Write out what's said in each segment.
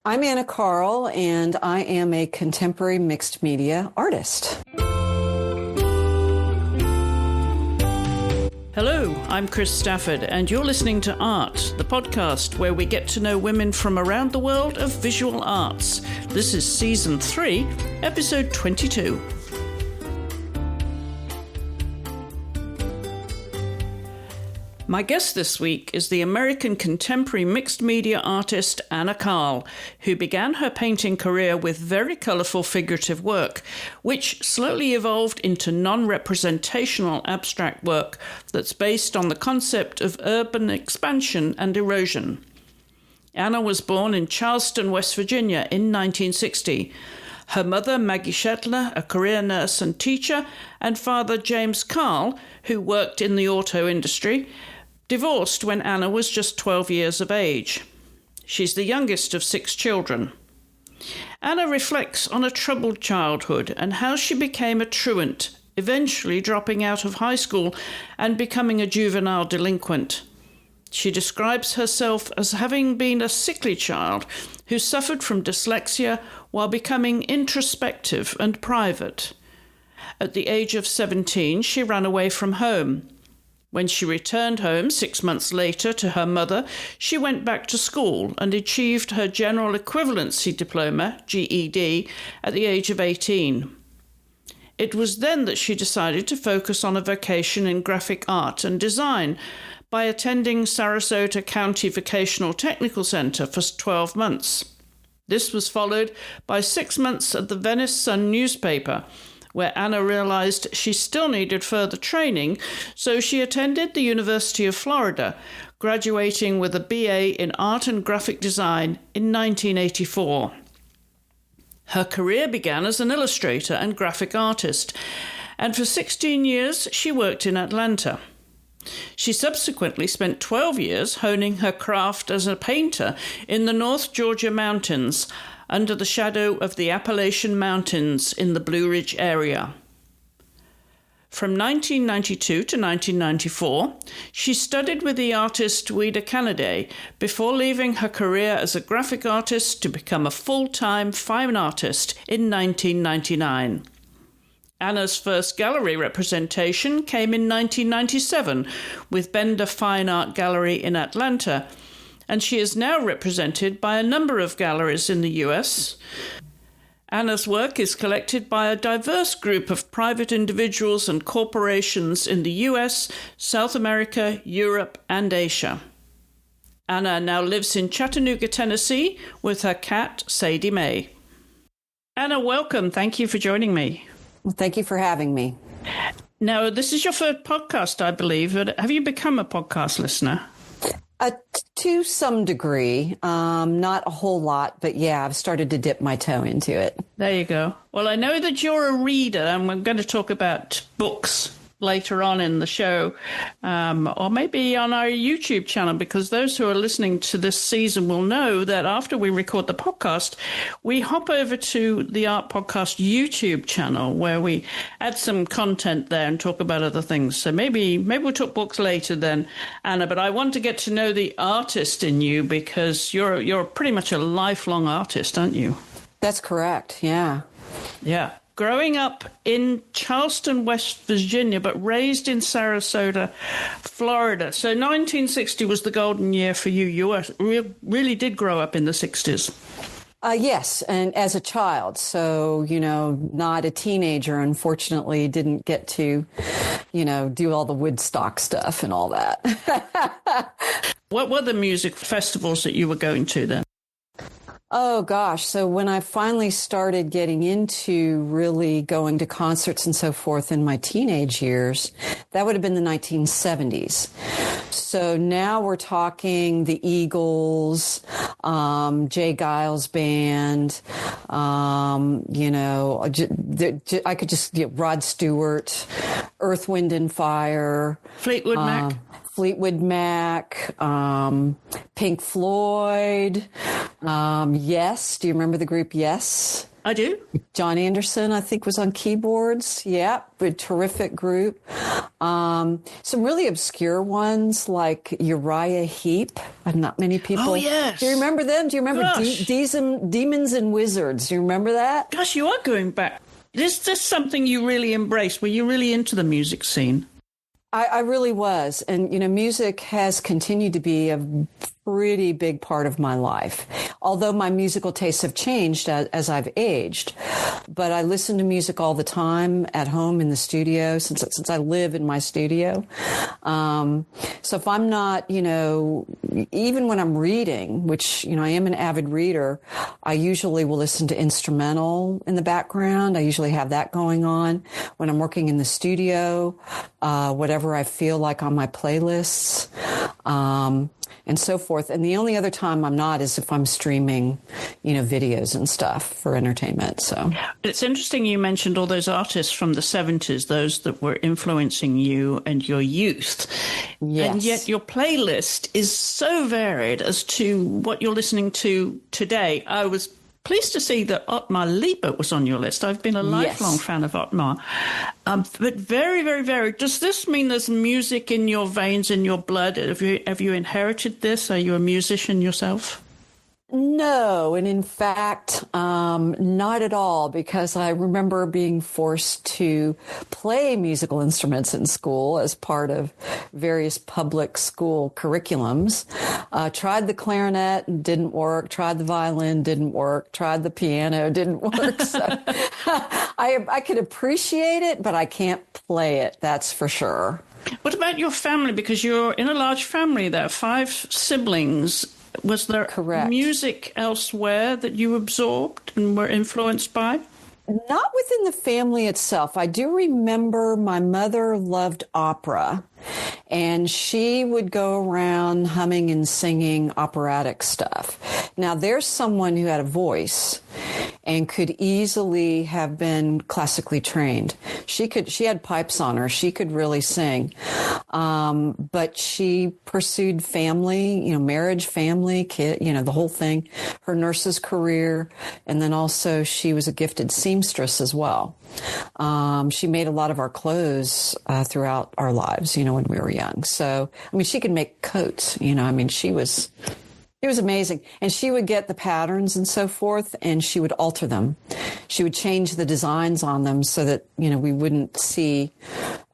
I'm Anna Carll, and I am a contemporary mixed media artist. Hello, I'm Chris Stafford, and you're listening to Art, the podcast where we get to know women from around the world of visual arts. This is Season 3, Episode 22. My guest this week is the American contemporary mixed media artist Anna Carll, who began her painting career with very colourful figurative work, which slowly evolved into non-representational abstract work that's based on the concept of urban expansion and erosion. Anna was born in Charleston, West Virginia in 1960. Her mother, Maggie Shetler, a career nurse and teacher, and father, James Carll, who worked in the auto industry, divorced when Anna was just 12 years of age. She's the youngest of 6 children. Anna reflects on a troubled childhood and how she became a truant, eventually dropping out of high school and becoming a juvenile delinquent. She describes herself as having been a sickly child who suffered from dyslexia while becoming introspective and private. At the age of 17, she ran away from home. When she returned home 6 months later to her mother, she went back to school and achieved her General Equivalency Diploma, GED, at the age of 18. It was then that she decided to focus on a vocation in graphic art and design by attending Sarasota County Vocational Technical Center for 12 months. This was followed by 6 months at the Venice Sun newspaper, where Anna realized she still needed further training, so she attended the University of Florida, graduating with a BA in Art and Graphic Design in 1984. Her career began as an illustrator and graphic artist, and for 16 years she worked in Atlanta. She subsequently spent 12 years honing her craft as a painter in the North Georgia mountains, under the shadow of the Appalachian Mountains in the Blue Ridge area. From 1992 to 1994, she studied with the artist Ouida Canaday before leaving her career as a graphic artist to become a full-time fine artist in 1999. Anna's first gallery representation came in 1997 with Bender Fine Art Gallery in Atlanta, and she is now represented by a number of galleries in the US. Anna's work is collected by a diverse group of private individuals and corporations in the US, South America, Europe, and Asia. Anna now lives in Chattanooga, Tennessee, with her cat, Sadie Mae. Anna, welcome. Thank you for joining me. Well, thank you for having me. Now, this is your first podcast, I believe. Have you become a podcast listener? To some degree, not a whole lot, but yeah, I've started to dip my toe into it. There you go. Well, I know that you're a reader, and we're going to talk about books later on in the show, or maybe on our YouTube channel, because those who are listening to this season will know that after we record the podcast, we hop over to the Art Podcast YouTube channel where we add some content there and talk about other things. So maybe we'll talk books later then, Anna, but I want to get to know the artist in you because you're pretty much a lifelong artist, aren't you? That's correct, yeah. Yeah. Growing up in Charleston, West Virginia, but raised in Sarasota, Florida. So 1960 was the golden year for you. You really did grow up in the 60s. Yes, and as a child. So, not a teenager, unfortunately, didn't get to, do all the Woodstock stuff and all that. What were the music festivals that you were going to then? Oh, gosh. So when I finally started getting into really going to concerts and so forth in my teenage years, that would have been the 1970s. So now we're talking the Eagles, Jay Giles Band, I could just get Rod Stewart, Earth, Wind and Fire. Fleetwood Mac. Fleetwood Mac, Pink Floyd, Yes. Do you remember the group Yes? I do. John Anderson, I think, was on keyboards. Yeah, a terrific group. Some really obscure ones like Uriah Heep. Not many people. Oh, yes. Do you remember them? Do you remember Demons and Wizards? Do you remember that? Gosh, you are going back. Is this something you really embraced? Were you really into the music scene? I really was. And, music has continued to be a pretty big part of my life, although my musical tastes have changed as I've aged. But I listen to music all the time at home in the studio since I live in my studio. So if I'm not, even when I'm reading, which, I am an avid reader, I usually will listen to instrumental in the background. I usually have that going on when I'm working in the studio, whatever I feel like on my playlists. And so forth. And the only other time I'm not is if I'm streaming, videos and stuff for entertainment. So it's interesting you mentioned all those artists from the 70s, those that were influencing you and your youth. Yes. And yet your playlist is so varied as to what you're listening to today. I was pleased to see that Ottmar Liebert was on your list. I've been a lifelong fan of Ottmar. But very, very varied. Does this mean there's music in your veins, in your blood? Have you inherited this? Are you a musician yourself? No, and in fact, not at all, because I remember being forced to play musical instruments in school as part of various public school curriculums. Tried the clarinet, didn't work. Tried the violin, didn't work. Tried the piano, didn't work. So I could appreciate it, but I can't play it, that's for sure. What about your family? Because you're in a large family there, 5 siblings. Was there music elsewhere that you absorbed and were influenced by? Not within the family itself. I do remember my mother loved opera, and she would go around humming and singing operatic stuff. Now, there's someone who had a voice and could easily have been classically trained. She had pipes on her. She could really sing. But she pursued family, marriage, family, kid, the whole thing, her nurse's career. And then also she was a gifted seamstress as well. She made a lot of our clothes, throughout our lives, when we were young. So, she could make coats, it was amazing. And she would get the patterns and so forth, and she would alter them. She would change the designs on them so that, we wouldn't see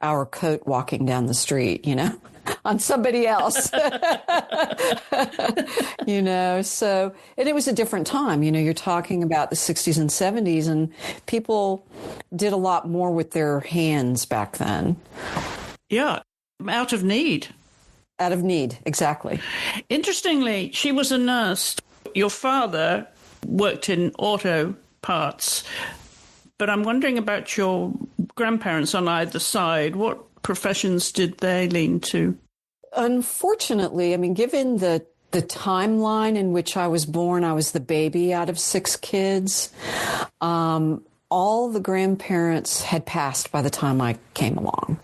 our coat walking down the street, on somebody else. So, and it was a different time. You're talking about the 60s and 70s, and people did a lot more with their hands back then. Yeah, out of need. Out of need, exactly. Interestingly, she was a nurse. Your father worked in auto parts, but I'm wondering about your grandparents on either side. What professions did they lean to? Unfortunately, given the timeline in which I was born, I was the baby out of 6 kids. All the grandparents had passed by the time I came along.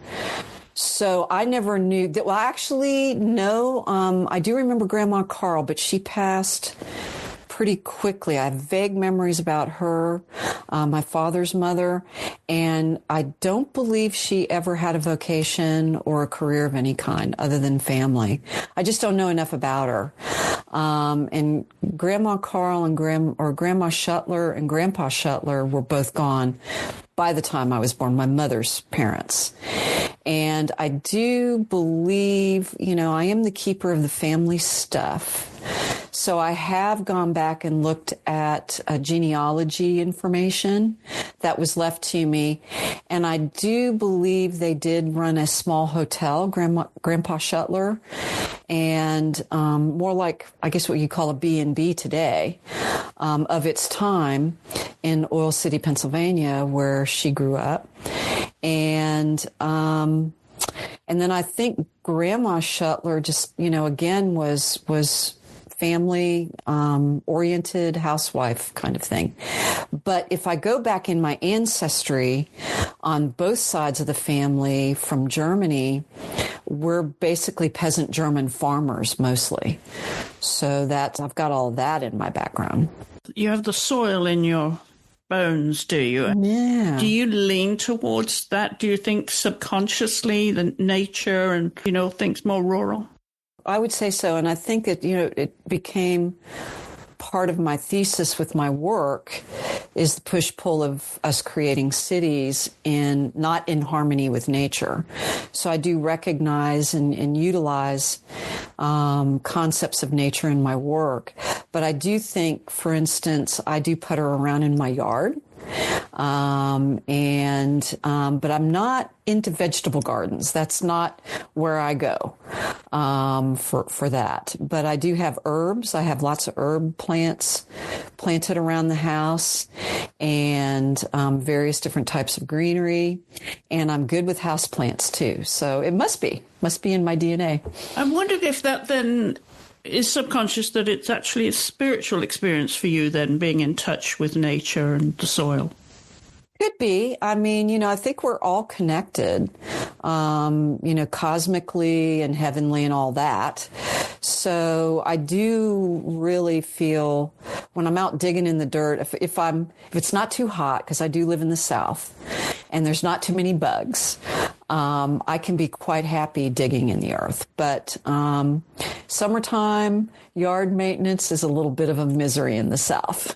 So I never knew that. Well, actually, no. I do remember Grandma Carl, but she passed pretty quickly. I have vague memories about her, my father's mother, and I don't believe she ever had a vocation or a career of any kind other than family. I just don't know enough about her. And Grandma Carl and Grandma Shuttler and Grandpa Shuttler were both gone by the time I was born, my mother's parents. And I do believe, I am the keeper of the family stuff. So I have gone back and looked at genealogy information that was left to me. And I do believe they did run a small hotel, Grandpa Shuttler, and more like, I guess, what you call a B&B today, of its time in Oil City, Pennsylvania, where she grew up. And then I think Grandma Shuttler just, again, was family oriented housewife kind of thing. But if I go back in my ancestry on both sides of the family from Germany, we're basically peasant German farmers mostly. So I've got all that in my background. You have the soil in your bones, do you? Yeah. Do you lean towards that? Do you think subconsciously the nature and, things more rural? I would say so. And I think that, it became part of my thesis with my work is the push-pull of us creating cities not in harmony with nature. So I do recognize and utilize concepts of nature in my work. But I do think, for instance, I do putter around in my yard. But I'm not into vegetable gardens. That's not where I go, for that. But I do have herbs. I have lots of herb plants planted around the house and, various different types of greenery. And I'm good with house plants too. So it must be in my DNA. I'm wondering if that then is subconscious, that it's actually a spiritual experience for you then, being in touch with nature and the soil. Could be. I mean, I think we're all connected, cosmically and heavenly and all that. So I do really feel when I'm out digging in the dirt, if it's not too hot, because I do live in the South and there's not too many bugs, I can be quite happy digging in the earth. But summertime yard maintenance is a little bit of a misery in the South.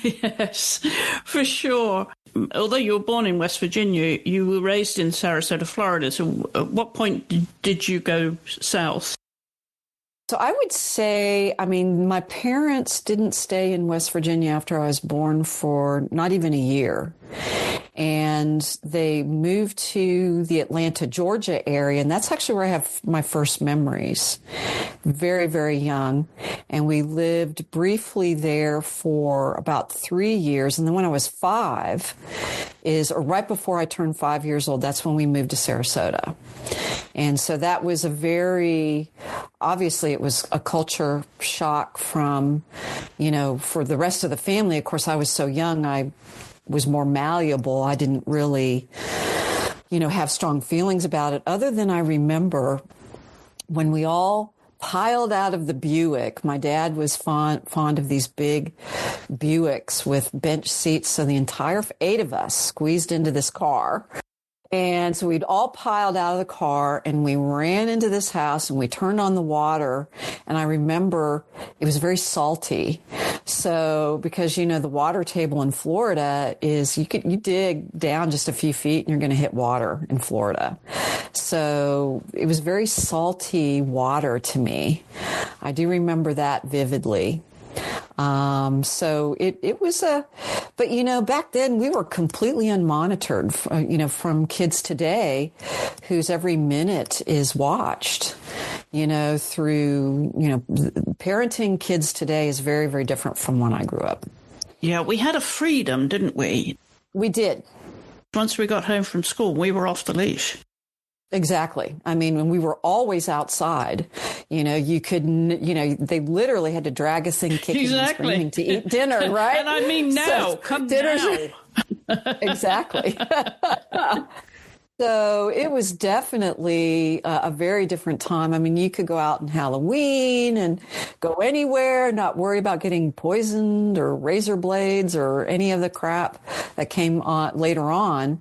Yes, for sure. Although you were born in West Virginia, you were raised in Sarasota, Florida. So at what point did you go south? So I would say, my parents didn't stay in West Virginia after I was born for not even a year. And they moved to the Atlanta, Georgia area. And that's actually where I have my first memories. Very, very young. And we lived briefly there for about 3 years. And then when I was right before I turned 5 years old, that's when we moved to Sarasota. And so that was obviously it was a culture shock from, for the rest of the family. Of course, I was so young, I was more malleable. I didn't really, have strong feelings about it, other than I remember when we all piled out of the Buick. My dad was fond of these big Buicks with bench seats. So the entire 8 of us squeezed into this car. And so we'd all piled out of the car and we ran into this house and we turned on the water. And I remember it was very salty. So because, the water table in Florida is you dig down just a few feet and you're going to hit water in Florida. So it was very salty water to me. I do remember that vividly. So it was but back then we were completely unmonitored, from kids today whose every minute is watched, through, parenting kids today is very, very different from when I grew up. Yeah, we had a freedom, didn't we? We did. Once we got home from school, we were off the leash. Exactly. When we were always outside, you couldn't, they literally had to drag us in kicking and screaming to eat dinner, right? And now, come now. Exactly. So it was definitely a very different time. You could go out on Halloween and go anywhere, not worry about getting poisoned or razor blades or any of the crap that came on later on.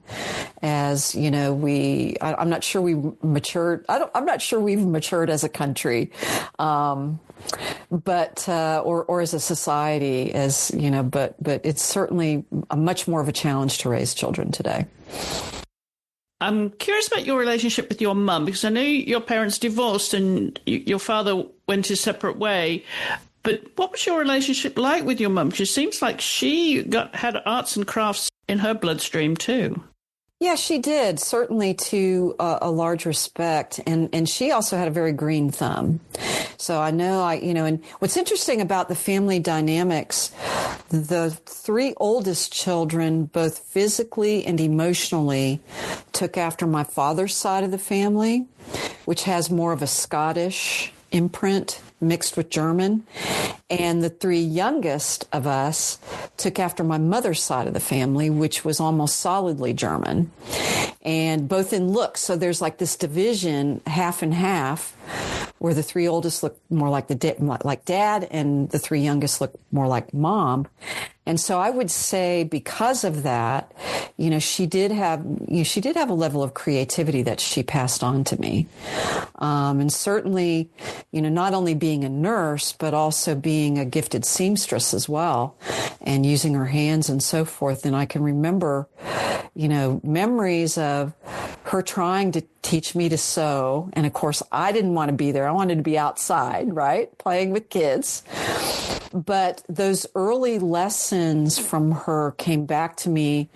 As I'm not sure we matured. I'm not sure we've matured as a country, but or as a society, but it's certainly much more of a challenge to raise children today. I'm curious about your relationship with your mum, because I know your parents divorced and your father went his separate way. But what was your relationship like with your mum? She seems like she had arts and crafts in her bloodstream too. Yeah, she did, certainly to a large respect. And she also had a very green thumb. So I know, and what's interesting about the family dynamics, the 3 oldest children, both physically and emotionally, took after my father's side of the family, which has more of a Scottish imprint mixed with German. And the 3 youngest of us took after my mother's side of the family, which was almost solidly German, and both in looks. So there's like this division, half and half, where the three oldest looked more like like dad, and the three youngest looked more like mom. And so I would say because of that, she did have a level of creativity that she passed on to me. And certainly, not only being a nurse, but also being a gifted seamstress as well, and using her hands and so forth. And I can remember, memories of her trying to teach me to sew. And of course, I didn't want to be there. I wanted to be outside, right? Playing with kids. But those early lessons from her came back to me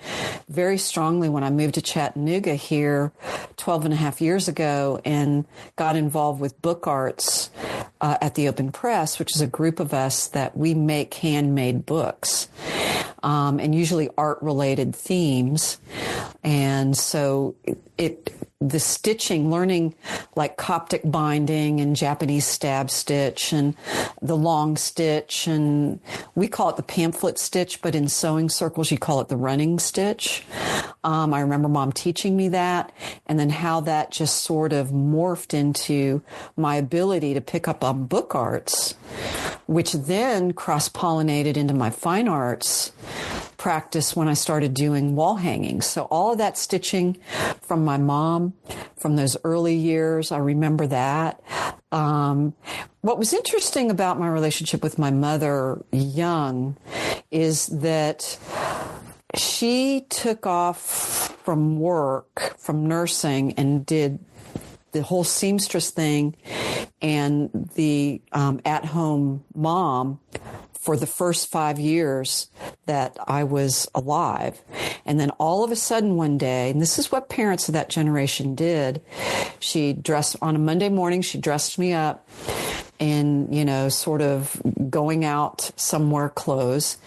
very strongly when I moved to Chattanooga here 12 and a half years ago and got involved with Book Arts at the Open Press, which is a group of us that we make handmade books. And usually art-related themes. And so the stitching, learning like Coptic binding and Japanese stab stitch and the long stitch, and we call it the pamphlet stitch, but in sewing circles you call it the running stitch. I remember Mom teaching me that, and then how that just sort of morphed into my ability to pick up on book arts, which then cross-pollinated into my fine arts practice when I started doing wall hangings. So all of that stitching from my mom from those early years, I remember that. What was interesting about my relationship with my mother young is that she took off from work, from nursing, and did the whole seamstress thing and the at-home mom for the first 5 years that I was alive. And then all of a sudden one day, and this is what parents of that generation did, she dressed on a Monday morning, she dressed me up in, sort of going out somewhere clothes.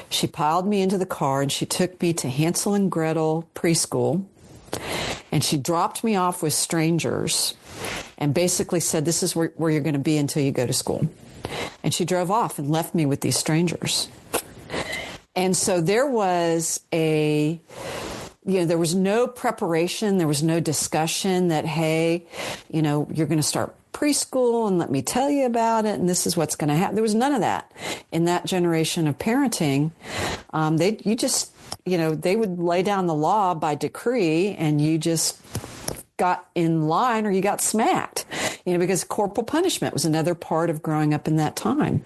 She piled me into the car and she took me to Hansel and Gretel preschool. And she dropped me off with strangers and basically said, this is where you're going to be until you go to school. And she drove off and left me with these strangers. And so there was there was no preparation. There was no discussion that, hey, you're going to start preschool and let me tell you about it. And this is what's going to happen. There was none of that in that generation of parenting. They would lay down the law by decree and you just got in line or you got smacked, because corporal punishment was another part of growing up in that time.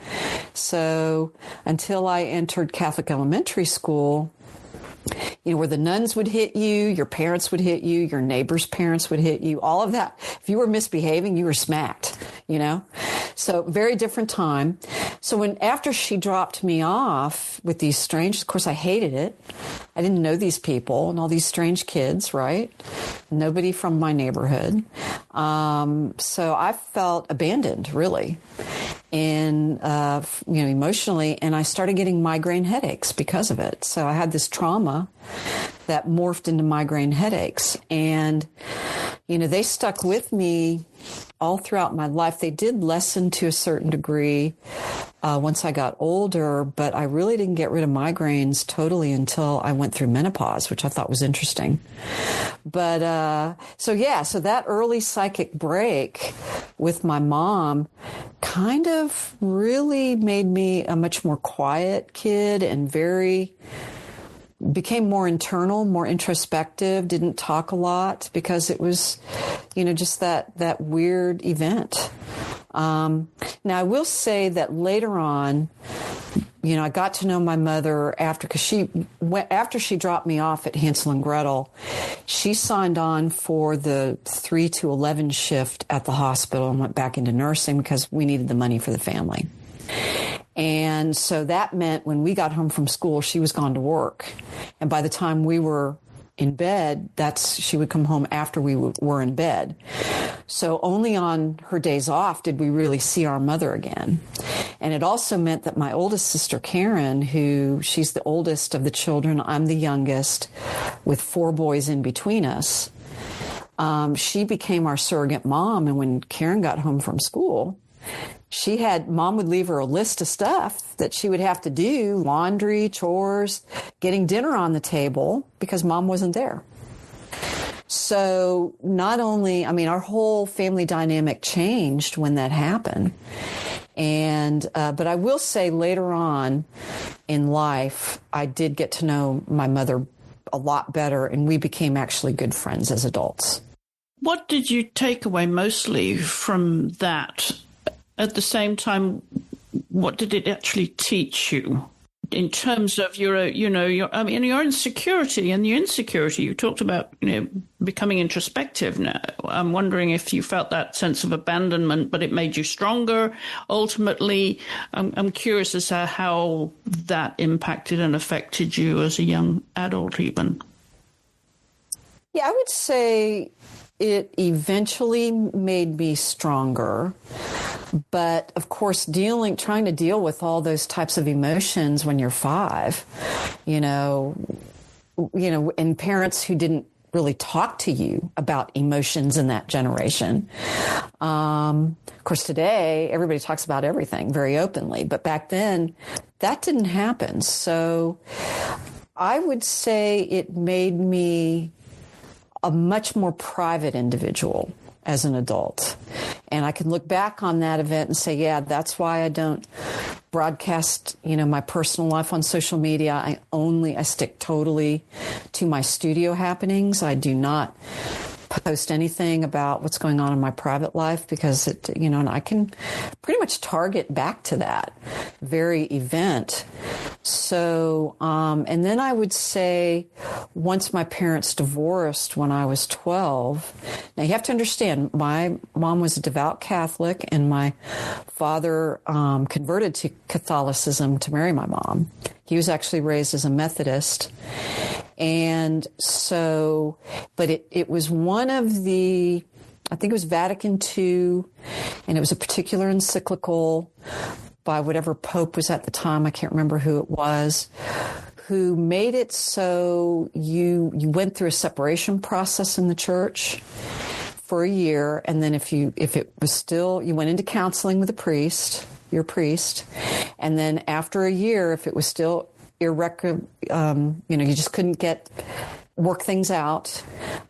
So until I entered Catholic elementary school, where the nuns would hit you, your parents would hit you, your neighbors' parents would hit you, all of that. If you were misbehaving, you were smacked, So very different time. So after she dropped me off with these strangers, of course I hated it. I didn't know these people and all these strange kids, right? Nobody from my neighborhood. So I felt abandoned, really, and emotionally, and I started getting migraine headaches because of it. So I had this trauma that morphed into migraine headaches, and they stuck with me all throughout my life. They did lessen to a certain degree once I got older, but I really didn't get rid of migraines totally until I went through menopause, which I thought was interesting. But so that early psychic break with my mom kind of really made me a much more quiet kid and became more internal, more introspective, didn't talk a lot because it was, just that weird event. Now, I will say that later on, I got to know my mother after she dropped me off at Hansel and Gretel, she signed on for the 3 to 11 shift at the hospital and went back into nursing because we needed the money for the family. And so that meant when we got home from school, she was gone to work. And by the time we were in bed, she would come home after we were in bed. So only on her days off did we really see our mother again. And it also meant that my oldest sister, Karen, she's the oldest of the children, I'm the youngest, with 4 boys in between us, she became our surrogate mom. And when Karen got home from school, Mom would leave her a list of stuff that she would have to do, laundry, chores, getting dinner on the table, because Mom wasn't there. So not only, I mean, our whole family dynamic changed when that happened. And, but I will say later on in life, I did get to know my mother a lot better, and we became actually good friends as adults. What did you take away mostly from that? At the same time, what did it actually teach you in terms of your insecurity and your insecurity? You talked about, becoming introspective now. I'm wondering if you felt that sense of abandonment, but it made you stronger. Ultimately, I'm curious as to how that impacted and affected you as a young adult even. Yeah, I would say it eventually made me stronger. But of course, trying to deal with all those types of emotions when you're 5, and parents who didn't really talk to you about emotions in that generation. Of course, today, everybody talks about everything very openly, but back then, that didn't happen. So I would say it made me a much more private individual as an adult. And I can look back on that event and say, yeah, that's why I don't broadcast, my personal life on social media. I stick totally to my studio happenings. I do not post anything about what's going on in my private life because and I can pretty much target back to that very event. So, and then I would say once my parents divorced when I was 12, now you have to understand, my mom was a devout Catholic and my father converted to Catholicism to marry my mom. He was actually raised as a Methodist. And so, but it was one of I think it was Vatican II, and it was a particular encyclical by whatever Pope was at the time. I can't remember who it was, who made it so you went through a separation process in the church for a year. And then if it was still, you went into counseling with your priest. And then after a year, if it was still irreconcilable, you just couldn't work things out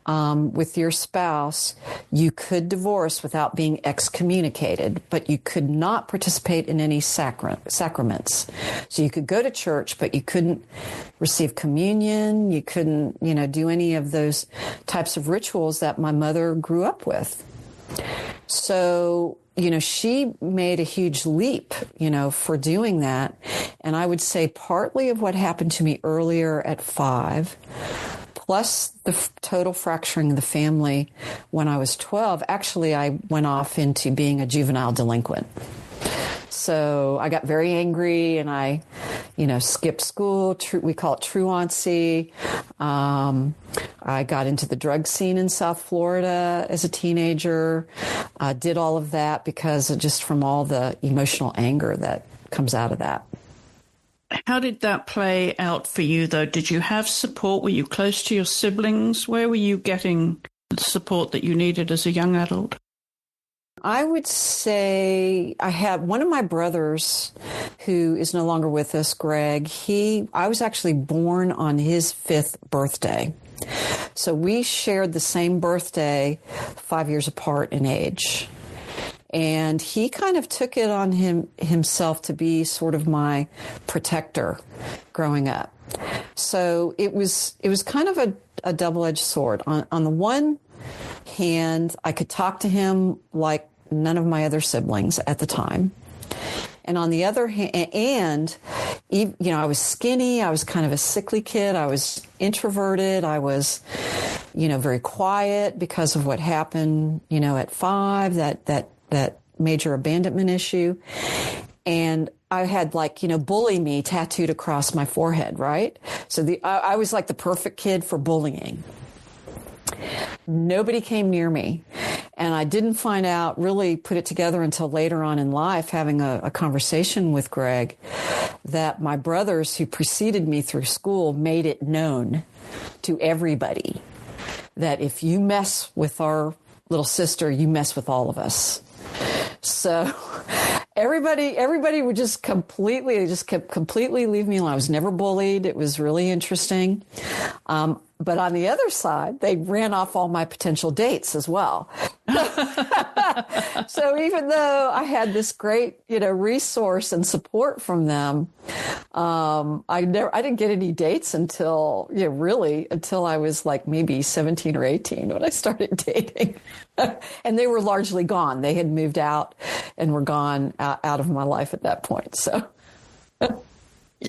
with your spouse, you could divorce without being excommunicated, but you could not participate in any sacraments. So you could go to church, but you couldn't receive communion. You couldn't, do any of those types of rituals that my mother grew up with. So, she made a huge leap, for doing that. And I would say partly of what happened to me earlier at 5, plus the total fracturing of the family when I was 12, actually I went off into being a juvenile delinquent. So I got very angry and I, skipped school. We call it truancy. I got into the drug scene in South Florida as a teenager. Did all of that because just from all the emotional anger that comes out of that. How did that play out for you, though? Did you have support? Were you close to your siblings? Where were you getting the support that you needed as a young adult? I would say I had one of my brothers who is no longer with us, Greg. I was actually born on his 5th birthday. So we shared the same birthday, 5 years apart in age. And he kind of took it on himself to be sort of my protector growing up. So it was kind of a double-edged sword. On the one hand, I could talk to him like none of my other siblings at the time. And on the other hand, I was skinny. I was kind of a sickly kid. I was introverted. I was, very quiet because of what happened, at 5, that major abandonment issue. And I had bully me tattooed across my forehead, right? So I was like the perfect kid for bullying. Nobody came near me. And I didn't really put it together until later on in life, having a conversation with Greg, that my brothers who preceded me through school made it known to everybody that if you mess with our little sister, you mess with all of us. So, Everybody would just kept completely leave me alone. I was never bullied. It was really interesting. But on the other side, they ran off all my potential dates as well. So even though I had this great, resource and support from them, I didn't get any dates until I was like maybe 17 or 18 when I started dating. And they were largely gone. They had moved out and were gone out of my life at that point. So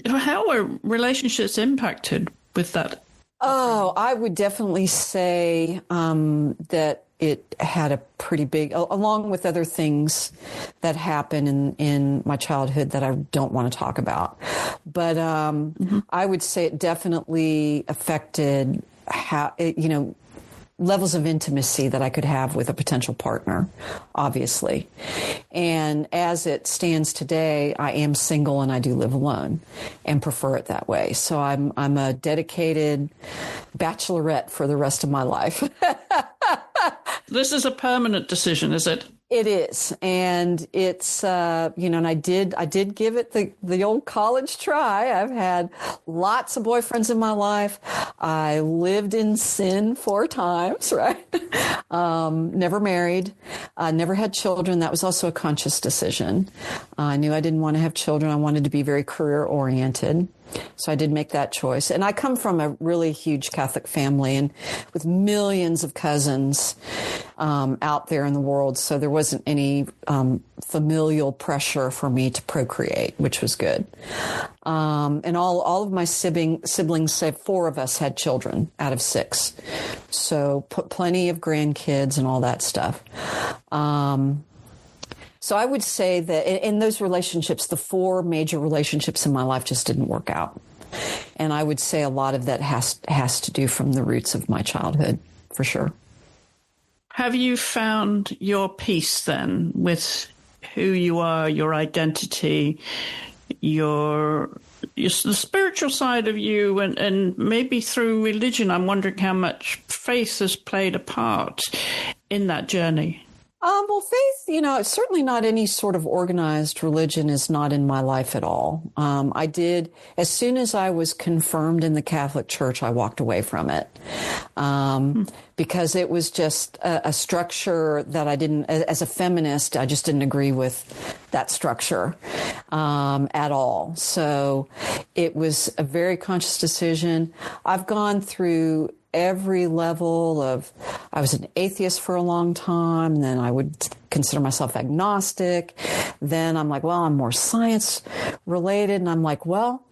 how were relationships impacted with that? Oh, I would definitely say that it had a pretty big, along with other things that happened in my childhood that I don't want to talk about. But I would say it definitely affected how, levels of intimacy that I could have with a potential partner, obviously. And as it stands today, I am single and I do live alone and prefer it that way. So I'm a dedicated bachelorette for the rest of my life. This is a permanent decision, is it? It is. And it's, and I did give it the old college try. I've had lots of boyfriends in my life. I lived in sin 4 times, right? Never married, never had children. That was also a conscious decision. I knew I didn't want to have children. I wanted to be very career oriented. So I did make that choice. And I come from a really huge Catholic family and with millions of cousins out there in the world. So there wasn't any familial pressure for me to procreate, which was good. And all of my siblings, say 4 of us, had children out of 6. So plenty of grandkids and all that stuff. So I would say that in those relationships, the 4 major relationships in my life just didn't work out. And I would say a lot of that has to do from the roots of my childhood, for sure. Have you found your peace then with who you are, your identity, the spiritual side of you, and maybe through religion? I'm wondering how much faith has played a part in that journey. Well, faith, certainly not any sort of organized religion is not in my life at all. I did, as soon as I was confirmed in the Catholic Church, I walked away from it. Because it was just a structure that I didn't, as a feminist, I just didn't agree with that structure at all. So it was a very conscious decision. I've gone through every level of, I was an atheist for a long time, then I would consider myself agnostic. Then I'm like, well, I'm more science related. And I'm like, well,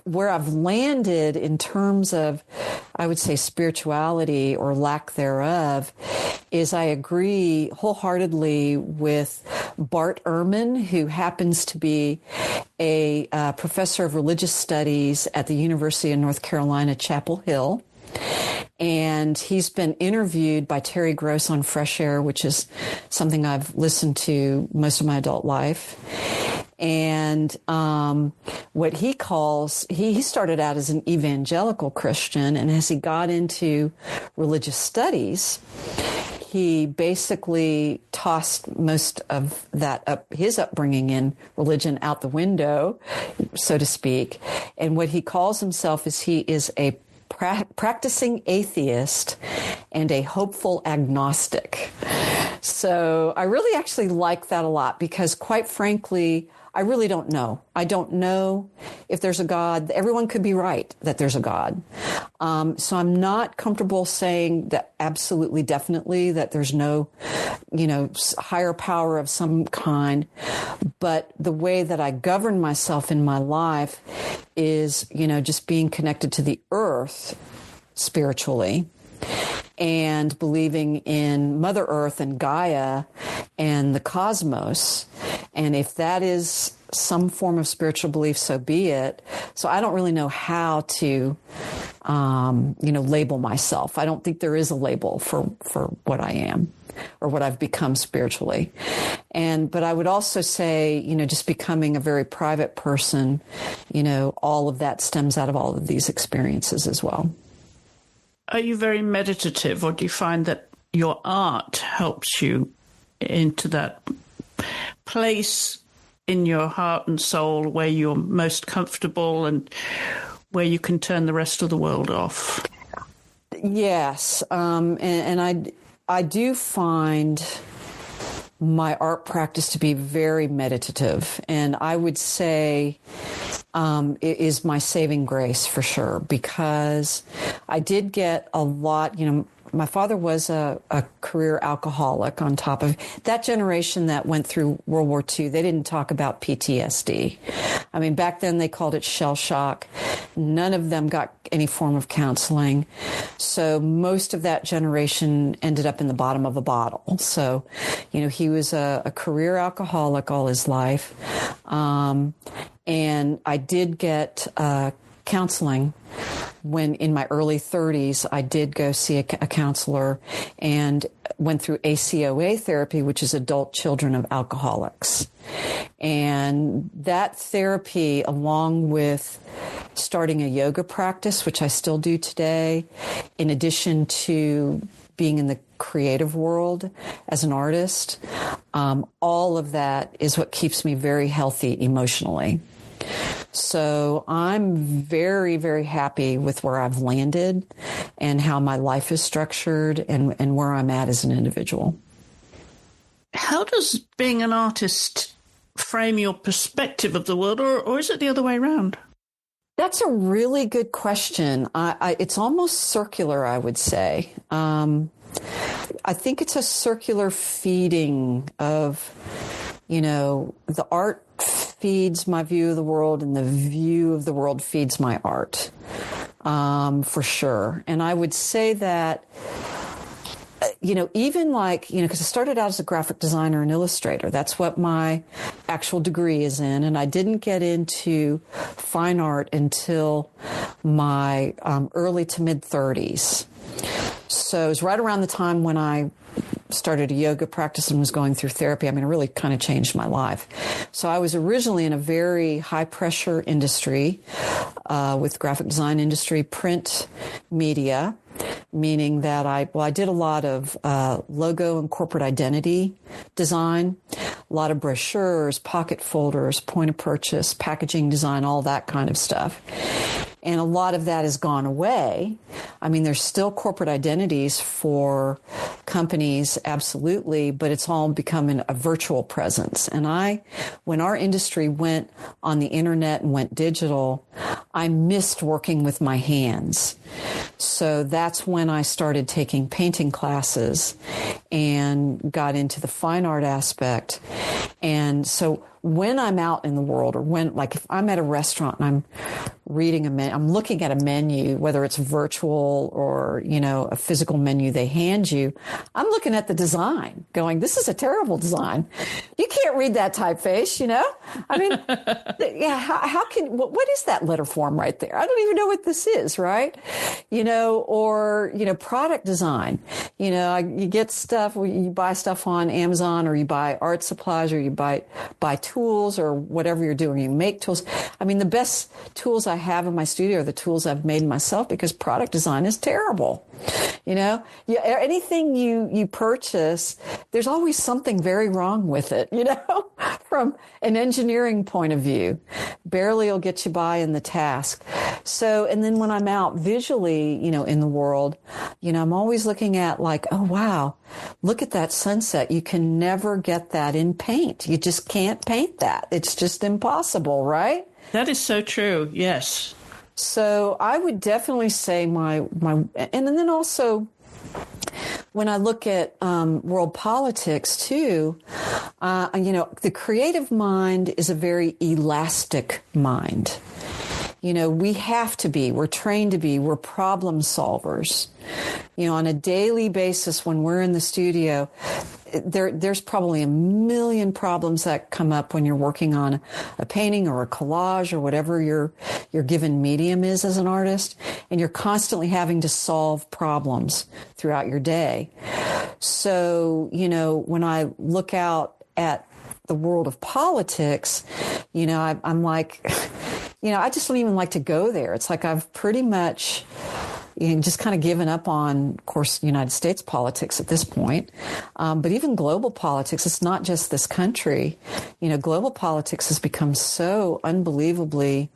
where I've landed in terms of, I would say, spirituality or lack thereof, is I agree wholeheartedly with Bart Ehrman, who happens to be a professor of religious studies at the University of North Carolina, Chapel Hill. And he's been interviewed by Terry Gross on Fresh Air, which is something I've listened to most of my adult life. And what he calls, he started out as an evangelical Christian, and as he got into religious studies, he basically tossed most of that his upbringing in religion out the window, so to speak. And what he calls himself is he is a practicing atheist and a hopeful agnostic. So I really actually like that a lot because, quite frankly, I really don't know. I don't know if there's a God. Everyone could be right that there's a God. So I'm not comfortable saying that absolutely, definitely that there's no, higher power of some kind. But the way that I govern myself in my life is, just being connected to the earth spiritually and believing in Mother Earth and Gaia and the cosmos. And if that is some form of spiritual belief, so be it. So I don't really know how to, label myself. I don't think there is a label for what I am or what I've become spiritually. But I would also say, just becoming a very private person, all of that stems out of all of these experiences as well. Are you very meditative, or do you find that your art helps you into that place in your heart and soul, where you're most comfortable and where you can turn the rest of the world off. Yes. And I do find my art practice to be very meditative. And I would say it is my saving grace for sure, because I did get a lot, my father was a career alcoholic on top of that generation that went through World War II. They didn't talk about PTSD. I mean, back then they called it shell shock. None of them got any form of counseling. So most of that generation ended up in the bottom of a bottle. So, he was a career alcoholic all his life. And I did get counseling when in my early 30s. I did go see a counselor and went through ACOA therapy, which is adult children of alcoholics. And that therapy, along with starting a yoga practice, which I still do today, in addition to being in the creative world as an artist, all of that is what keeps me very healthy emotionally. So I'm very, very happy with where I've landed and how my life is structured and where I'm at as an individual. How does being an artist frame your perspective of the world, or is it the other way around? That's a really good question. It's almost circular, I would say. I think it's a circular feeding of, the art feeds my view of the world and the view of the world feeds my art, for sure. And I would say that, even because I started out as a graphic designer and illustrator. That's what my actual degree is in. And I didn't get into fine art until my early to mid 30s. So it was right around the time when I started a yoga practice and was going through therapy. I mean, it really kind of changed my life. So I was originally in a very high pressure industry with graphic design industry, print media, meaning that I did a lot of logo and corporate identity design, a lot of brochures, pocket folders, point of purchase, packaging design, all that kind of stuff. And a lot of that has gone away. I mean, there's still corporate identities for companies, absolutely, but it's all becoming a virtual presence. And when our industry went on the internet and went digital, I missed working with my hands. So that's when I started taking painting classes and got into the fine art aspect. And so when I'm out in the world, or if I'm at a restaurant and I'm reading I'm looking at a menu, whether it's virtual or, a physical menu they hand you, I'm looking at the design going, this is a terrible design. You can't read that typeface, I mean, yeah, how what is that letter form right there? I don't even know what this is, right? Or, product design, you get stuff, you buy stuff on Amazon, or you buy art supplies, or you buy tools, or whatever you're doing, you make tools. I mean, the best tools I have in my studio are the tools I've made myself, because product design is terrible. Anything you purchase, there's always something very wrong with it, from an engineering point of view. Barely will get you by in the task. So, and then when I'm out visually, in the world, I'm always looking at oh, wow, look at that sunset. You can never get that in paint. You just can't paint that. It's just impossible, right? That is so true. Yes. So I would definitely say and then also when I look at world politics too, the creative mind is a very elastic mind. We're trained to be, we're problem solvers. On a daily basis when we're in the studio, there's probably a million problems that come up when you're working on a painting or a collage or whatever your given medium is as an artist, and you're constantly having to solve problems throughout your day. So, when I look out at the world of politics, I'm like, I just don't even like to go there. It's like I've pretty much just kind of given up on, of course, United States politics at this point. But even global politics, it's not just this country. Global politics has become so unbelievably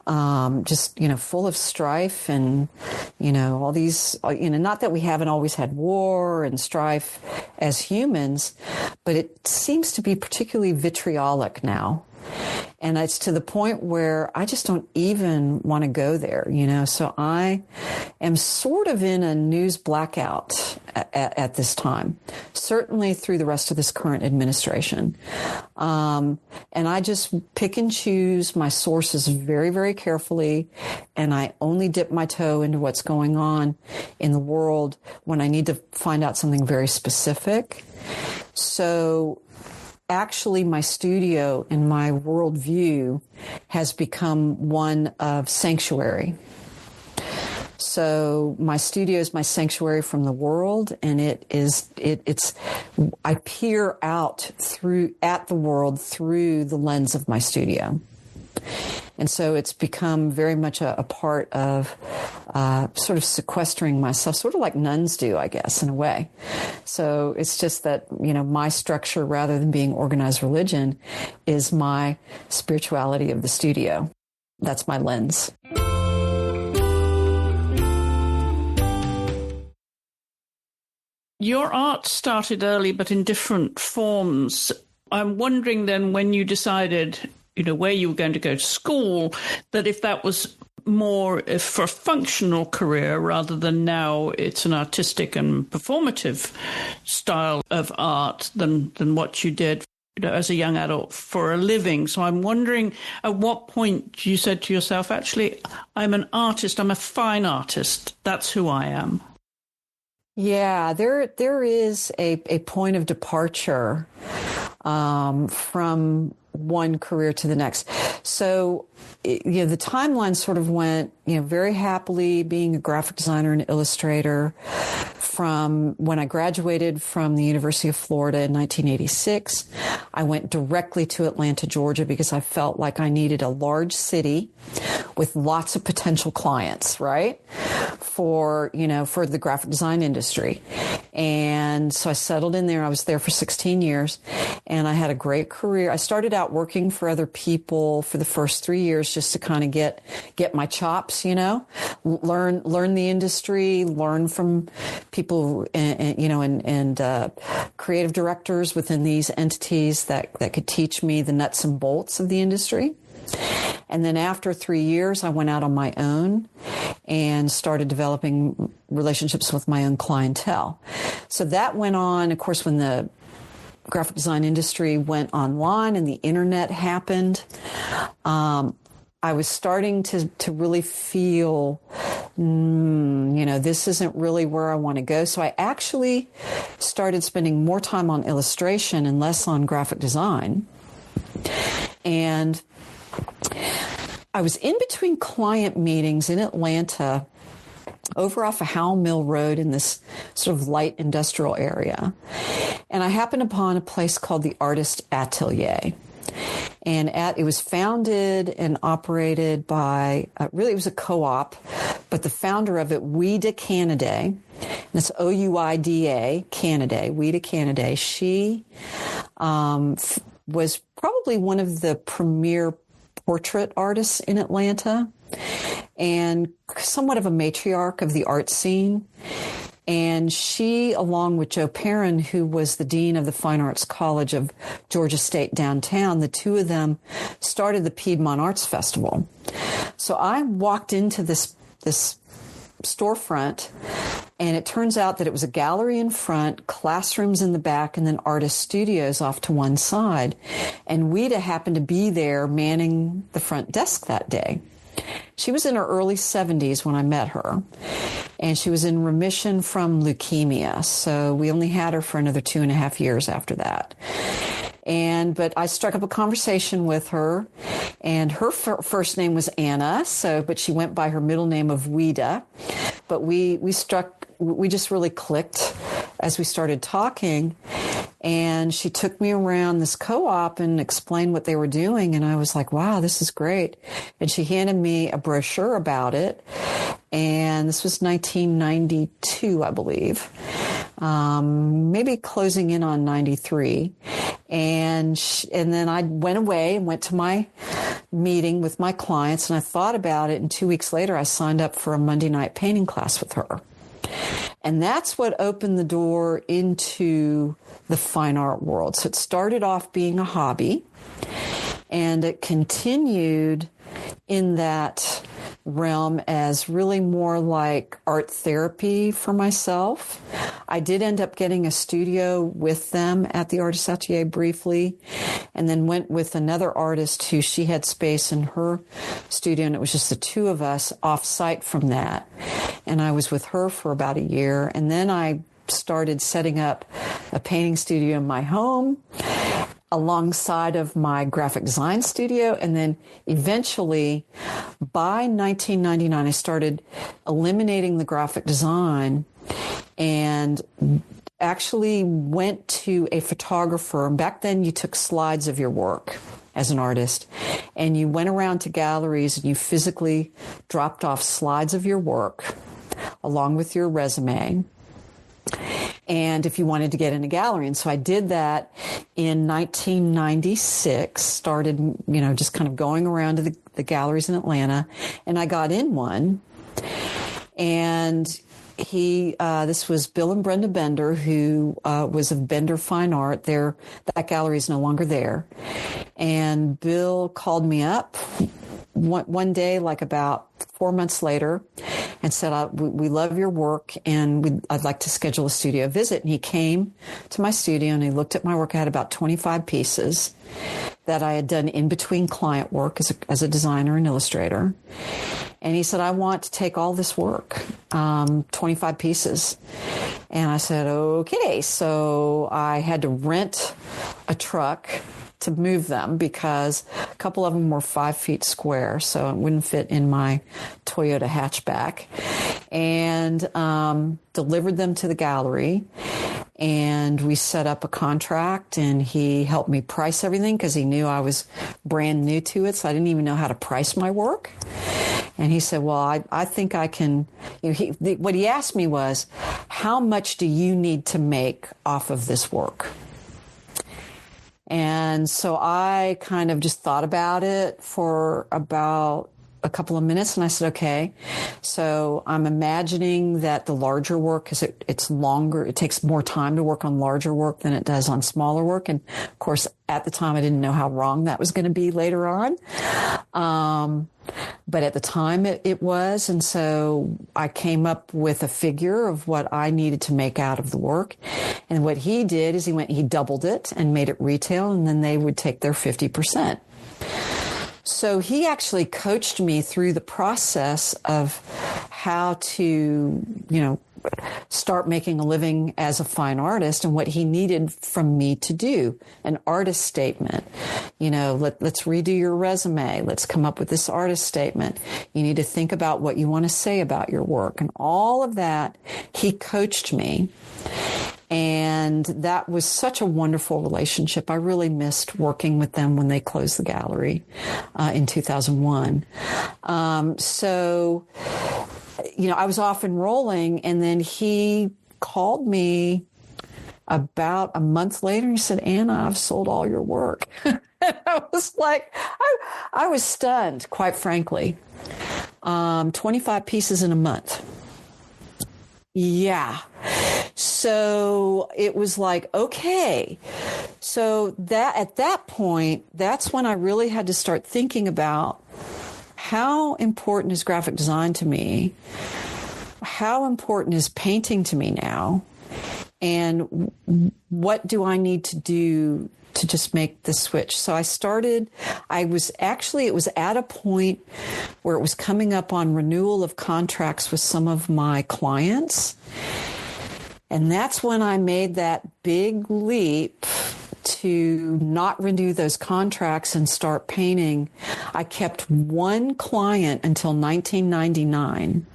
full of strife and, all these, not that we haven't always had war and strife as humans, but it seems to be particularly vitriolic now. And it's to the point where I just don't even want to go there, So I am sort of in a news blackout at this time, certainly through the rest of this current administration. And I just pick and choose my sources very, very carefully. And I only dip my toe into what's going on in the world when I need to find out something very specific. So actually, my studio and my worldview has become one of sanctuary. So my studio is my sanctuary from the world, and I peer out at the world through the lens of my studio. And so it's become very much a part of sort of sequestering myself, sort of like nuns do, I guess, in a way. So it's just that, my structure, rather than being organized religion, is my spirituality of the studio. That's my lens. Your art started early, but in different forms. I'm wondering then, when you decided where you were going to go to school, that if that was more for a functional career rather than now it's an artistic and performative style of art than what you did as a young adult for a living. So I'm wondering at what point you said to yourself, actually, I'm an artist, I'm a fine artist, that's who I am. Yeah, there is a point of departure from one career to the next. So, the timeline sort of went, very happily being a graphic designer and illustrator from when I graduated from the University of Florida in 1986. I went directly to Atlanta, Georgia, because I felt like I needed a large city with lots of potential clients, right? For the graphic design industry. And so I settled in there. I was there for 16 years and I had a great career. I started out working for other people for the first 3 years just to kind of get my chops, learn the industry, learn from people and creative directors within these entities that could teach me the nuts and bolts of the industry. And then after 3 years, I went out on my own and started developing relationships with my own clientele. So that went on, of course, when the graphic design industry went online and the internet happened. I was starting to really feel, this isn't really where I want to go. So I actually started spending more time on illustration and less on graphic design. And I was in between client meetings in Atlanta over off of Howell Mill Road in this sort of light industrial area. And I happened upon a place called the Artist Atelier. And it was founded and operated by, it was a co-op, but the founder of it, Ouida Canaday, and it's O-U-I-D-A, Canaday, Ouida Canaday, she was probably one of the premier portrait artists in Atlanta and somewhat of a matriarch of the art scene. And she, along with Joe Perrin, who was the dean of the Fine Arts College of Georgia State downtown, the two of them started the Piedmont Arts Festival. So I walked into this storefront, and it turns out that it was a gallery in front, classrooms in the back, and then artist studios off to one side. And Ouida happened to be there manning the front desk that day. She was in her early 70s when I met her, and she was in remission from leukemia. So we only had her for another 2.5 years after that. But I struck up a conversation with her, and her first name was Anna, but she went by her middle name of Ouida. But we just really clicked as we started talking. And she took me around this co-op and explained what they were doing. And I was like, wow, this is great. And she handed me a brochure about it. And this was 1992, I believe, maybe closing in on 93. And then I went away and went to my meeting with my clients, and I thought about it. And 2 weeks later, I signed up for a Monday night painting class with her. And that's what opened the door into the fine art world. So it started off being a hobby, and it continued in that realm as really more like art therapy for myself. I did end up getting a studio with them at the Artist Atelier briefly, and then went with another artist who she had space in her studio, and it was just the two of us off-site from that. And I was with her for about a year, and then I started setting up a painting studio in my home alongside of my graphic design studio. And then eventually, by 1999, I started eliminating the graphic design and actually went to a photographer. And back then, you took slides of your work as an artist, and you went around to galleries and you physically dropped off slides of your work along with your resume, and if you wanted to get in a gallery. And so I did that in 1996, started, just kind of going around to the galleries in Atlanta, and I got in one. And this was Bill and Brenda Bender, who was of Bender Fine Art. That gallery is no longer there. And Bill called me up one day, like about 4 months later, and said, we love your work, and I'd like to schedule a studio visit. And he came to my studio, and he looked at my work. I had about 25 pieces that I had done in between client work as a designer and illustrator. And he said, I want to take all this work, 25 pieces. And I said, okay. So I had to rent a truck to move them because a couple of them were 5 feet square, so it wouldn't fit in my Toyota hatchback, and delivered them to the gallery. And we set up a contract, and he helped me price everything because he knew I was brand new to it, so I didn't even know how to price my work. And he said, well, I think I can, what he asked me was, how much do you need to make off of this work? And so I kind of just thought about it for about a couple of minutes, and I said, okay. So I'm imagining that the larger work, because it's longer, it takes more time to work on larger work than it does on smaller work. And of course, at the time, I didn't know how wrong that was going to be later on. But at the time it was. And so I came up with a figure of what I needed to make out of the work. And what he did is he doubled it and made it retail, and then they would take their 50%. So he actually coached me through the process of how to, start making a living as a fine artist, and what he needed from me to do. An artist statement. Let's redo your resume. Let's come up with this artist statement. You need to think about what you want to say about your work. And all of that, he coached me. And that was such a wonderful relationship. I really missed working with them when they closed the gallery in 2001. I was off and rolling, and then he called me about a month later, and he said, Anna, I've sold all your work. I was like, I was stunned, quite frankly. 25 pieces in a month. Yeah. So it was like, okay. So that at that point, that's when I really had to start thinking about how important is graphic design to me? How important is painting to me now? And what do I need to do to just make the switch? So it was at a point where it was coming up on renewal of contracts with some of my clients. And that's when I made that big leap to not renew those contracts and start painting. I kept one client until 1999,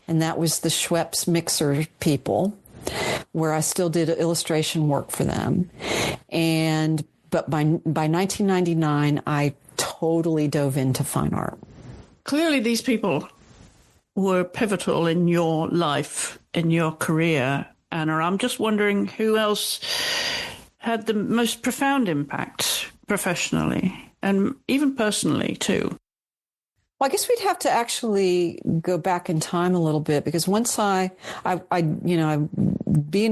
and that was the Schweppes mixer people, where I still did illustration work for them. But by 1999, I totally dove into fine art. Clearly, these people were pivotal in your life, in your career, Anna. I'm just wondering who else had the most profound impact professionally and even personally too. Well, I guess we'd have to actually go back in time a little bit, because once being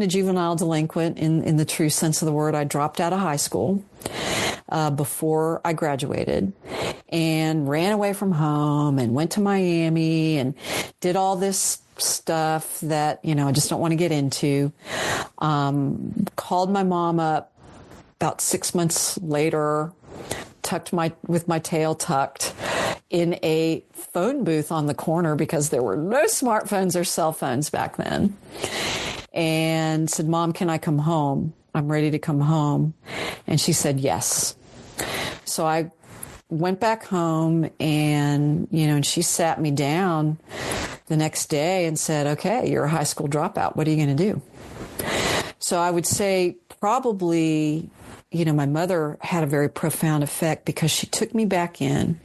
a juvenile delinquent in the true sense of the word, I dropped out of high school before I graduated and ran away from home and went to Miami and did all this stuff that, I just don't want to get into. Called my mom up about 6 months later, with my tail tucked in a phone booth on the corner, because there were no smartphones or cell phones back then, and said, "Mom, can I come home? I'm ready to come home." And she said, "Yes." So I went back home, and, and she sat me down the next day and said, "Okay, you're a high school dropout. What are you going to do?" So I would say probably, my mother had a very profound effect, because she took me back in.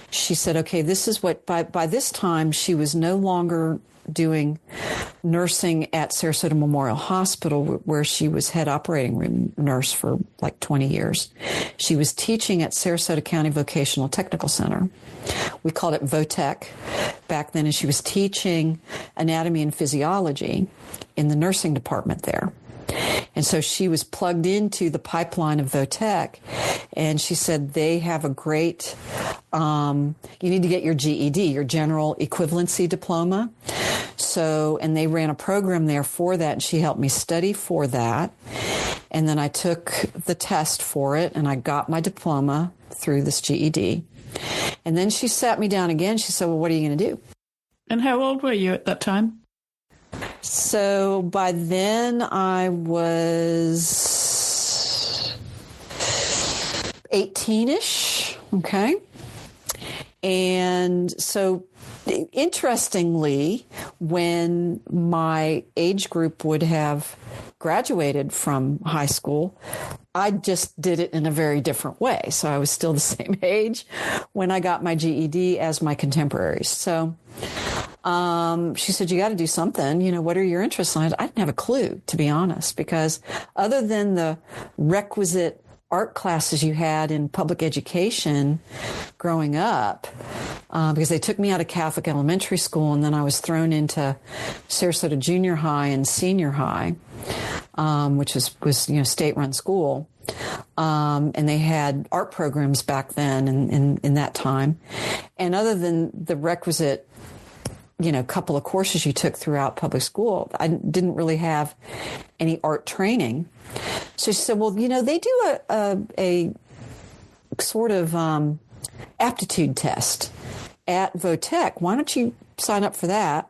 She said, "Okay, this is what," by this time, she was no longer doing nursing at Sarasota Memorial Hospital, where she was head operating room nurse for like 20 years. She was teaching at Sarasota County Vocational Technical Center. We called it VOTEC back then, and she was teaching anatomy and physiology in the nursing department there. And so she was plugged into the pipeline of VOTEC, and she said, "They have a great, you need to get your GED, your general equivalency diploma." So, and they ran a program there for that, and she helped me study for that. And then I took the test for it, and I got my diploma through this GED. And then she sat me down again. She said, "Well, what are you going to do?" And how old were you at that time? So by then I was 18-ish, okay? And so interestingly, when my age group would have graduated from high school, I just did it in a very different way. So I was still the same age when I got my GED as my contemporaries. So she said, "You got to do something. What are your interests?" I didn't have a clue, to be honest, because other than the requisite art classes you had in public education growing up, because they took me out of Catholic elementary school, and then I was thrown into Sarasota Junior High and Senior High, which was state-run school. And they had art programs back then in that time. And other than the requisite couple of courses you took throughout public school, I didn't really have any art training. So she said, "Well, they do a sort of aptitude test at VOTEC. Why don't you sign up for that?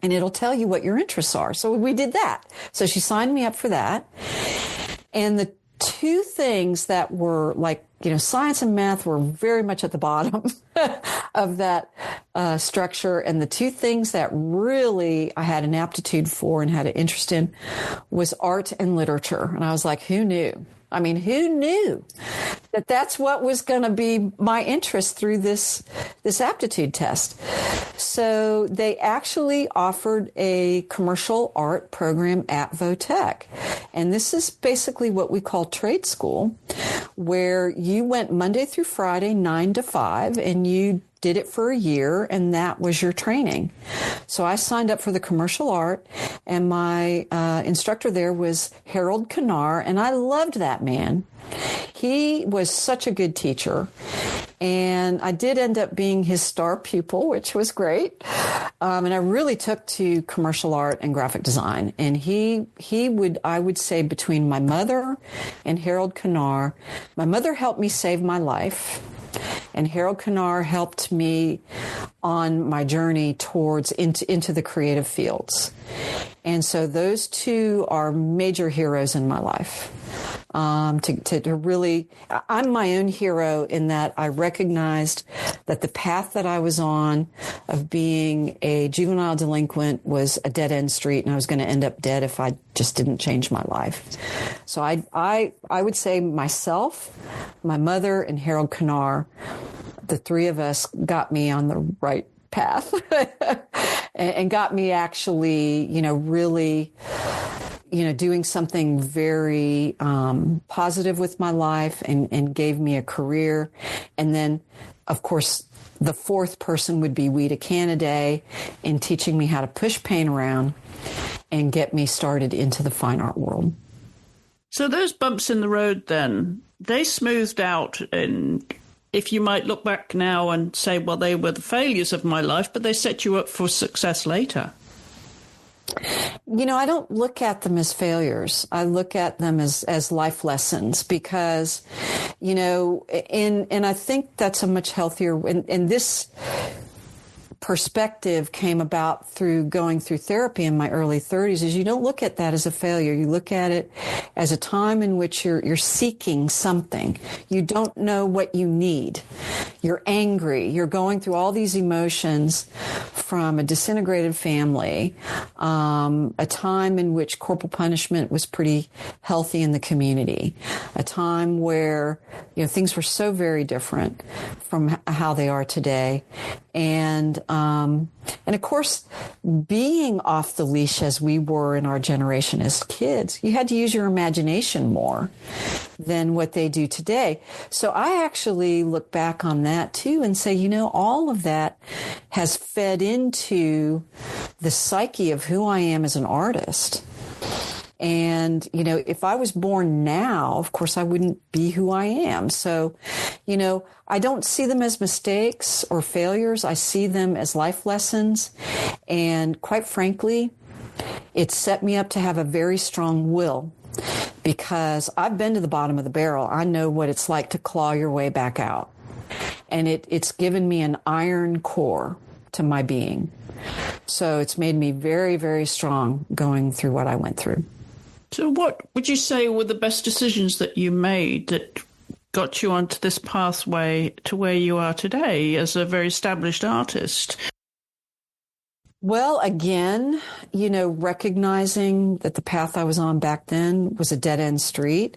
And it'll tell you what your interests are." So we did that. So she signed me up for that. And the two things that were science and math were very much at the bottom of that structure. And the two things that really I had an aptitude for and had an interest in was art and literature. And I was like, who knew? I mean, who knew that that's what was going to be my interest through this aptitude test? So they actually offered a commercial art program at VOTEC. And this is basically what we call trade school, where you went Monday through Friday, 9 to 5, and you did it for a year, and that was your training. So I signed up for the commercial art, and my instructor there was Harold Kanar, and I loved that man. He was such a good teacher, and I did end up being his star pupil, which was great. And I really took to commercial art and graphic design. And he would, I would say, between my mother and Harold Kanar, my mother helped me save my life, and Harold Kanar helped me on my journey towards into the creative fields. And so those two are major heroes in my life. To really, I'm my own hero in that I recognized that the path that I was on of being a juvenile delinquent was a dead-end street, and I was going to end up dead if I just didn't change my life. So I would say myself, my mother, and Harold Kanar, the three of us got me on the right path and got me actually, really, doing something very positive with my life and gave me a career. And then, of course, the fourth person would be Weta Canaday in teaching me how to push paint around and get me started into the fine art world. So those bumps in the road then, they smoothed out, and if you might look back now and say, well, they were the failures of my life, but they set you up for success later. I don't look at them as failures. I look at them as life lessons because, and I think that's a much healthier, and this perspective came about through going through therapy in my early 30s, is you don't look at that as a failure. You look at it as a time in which you're seeking something. You don't know what you need. You're angry. You're going through all these emotions from a disintegrated family, a time in which corporal punishment was pretty healthy in the community, a time where, things were so very different from how they are today. And of course, being off the leash as we were in our generation as kids, you had to use your imagination more than what they do today. So I actually look back on that too and say, all of that has fed into the psyche of who I am as an artist. And, if I was born now, of course, I wouldn't be who I am. So, I don't see them as mistakes or failures. I see them as life lessons. And quite frankly, it set me up to have a very strong will because I've been to the bottom of the barrel. I know what it's like to claw your way back out. And it's given me an iron core to my being. So it's made me very, very strong going through what I went through. So what would you say were the best decisions that you made that got you onto this pathway to where you are today as a very established artist? Well, again, recognizing that the path I was on back then was a dead-end street.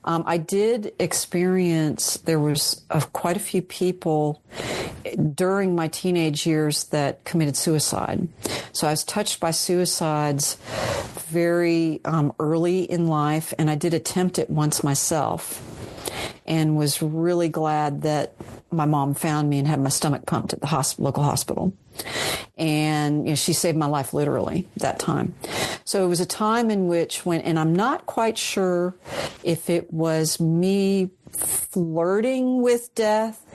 I did experience, there was quite a few people during my teenage years that committed suicide. So I was touched by suicides very early in life, and I did attempt it once myself and was really glad that my mom found me and had my stomach pumped at the local hospital. And she saved my life literally that time. So it was a time in which and I'm not quite sure if it was me flirting with death.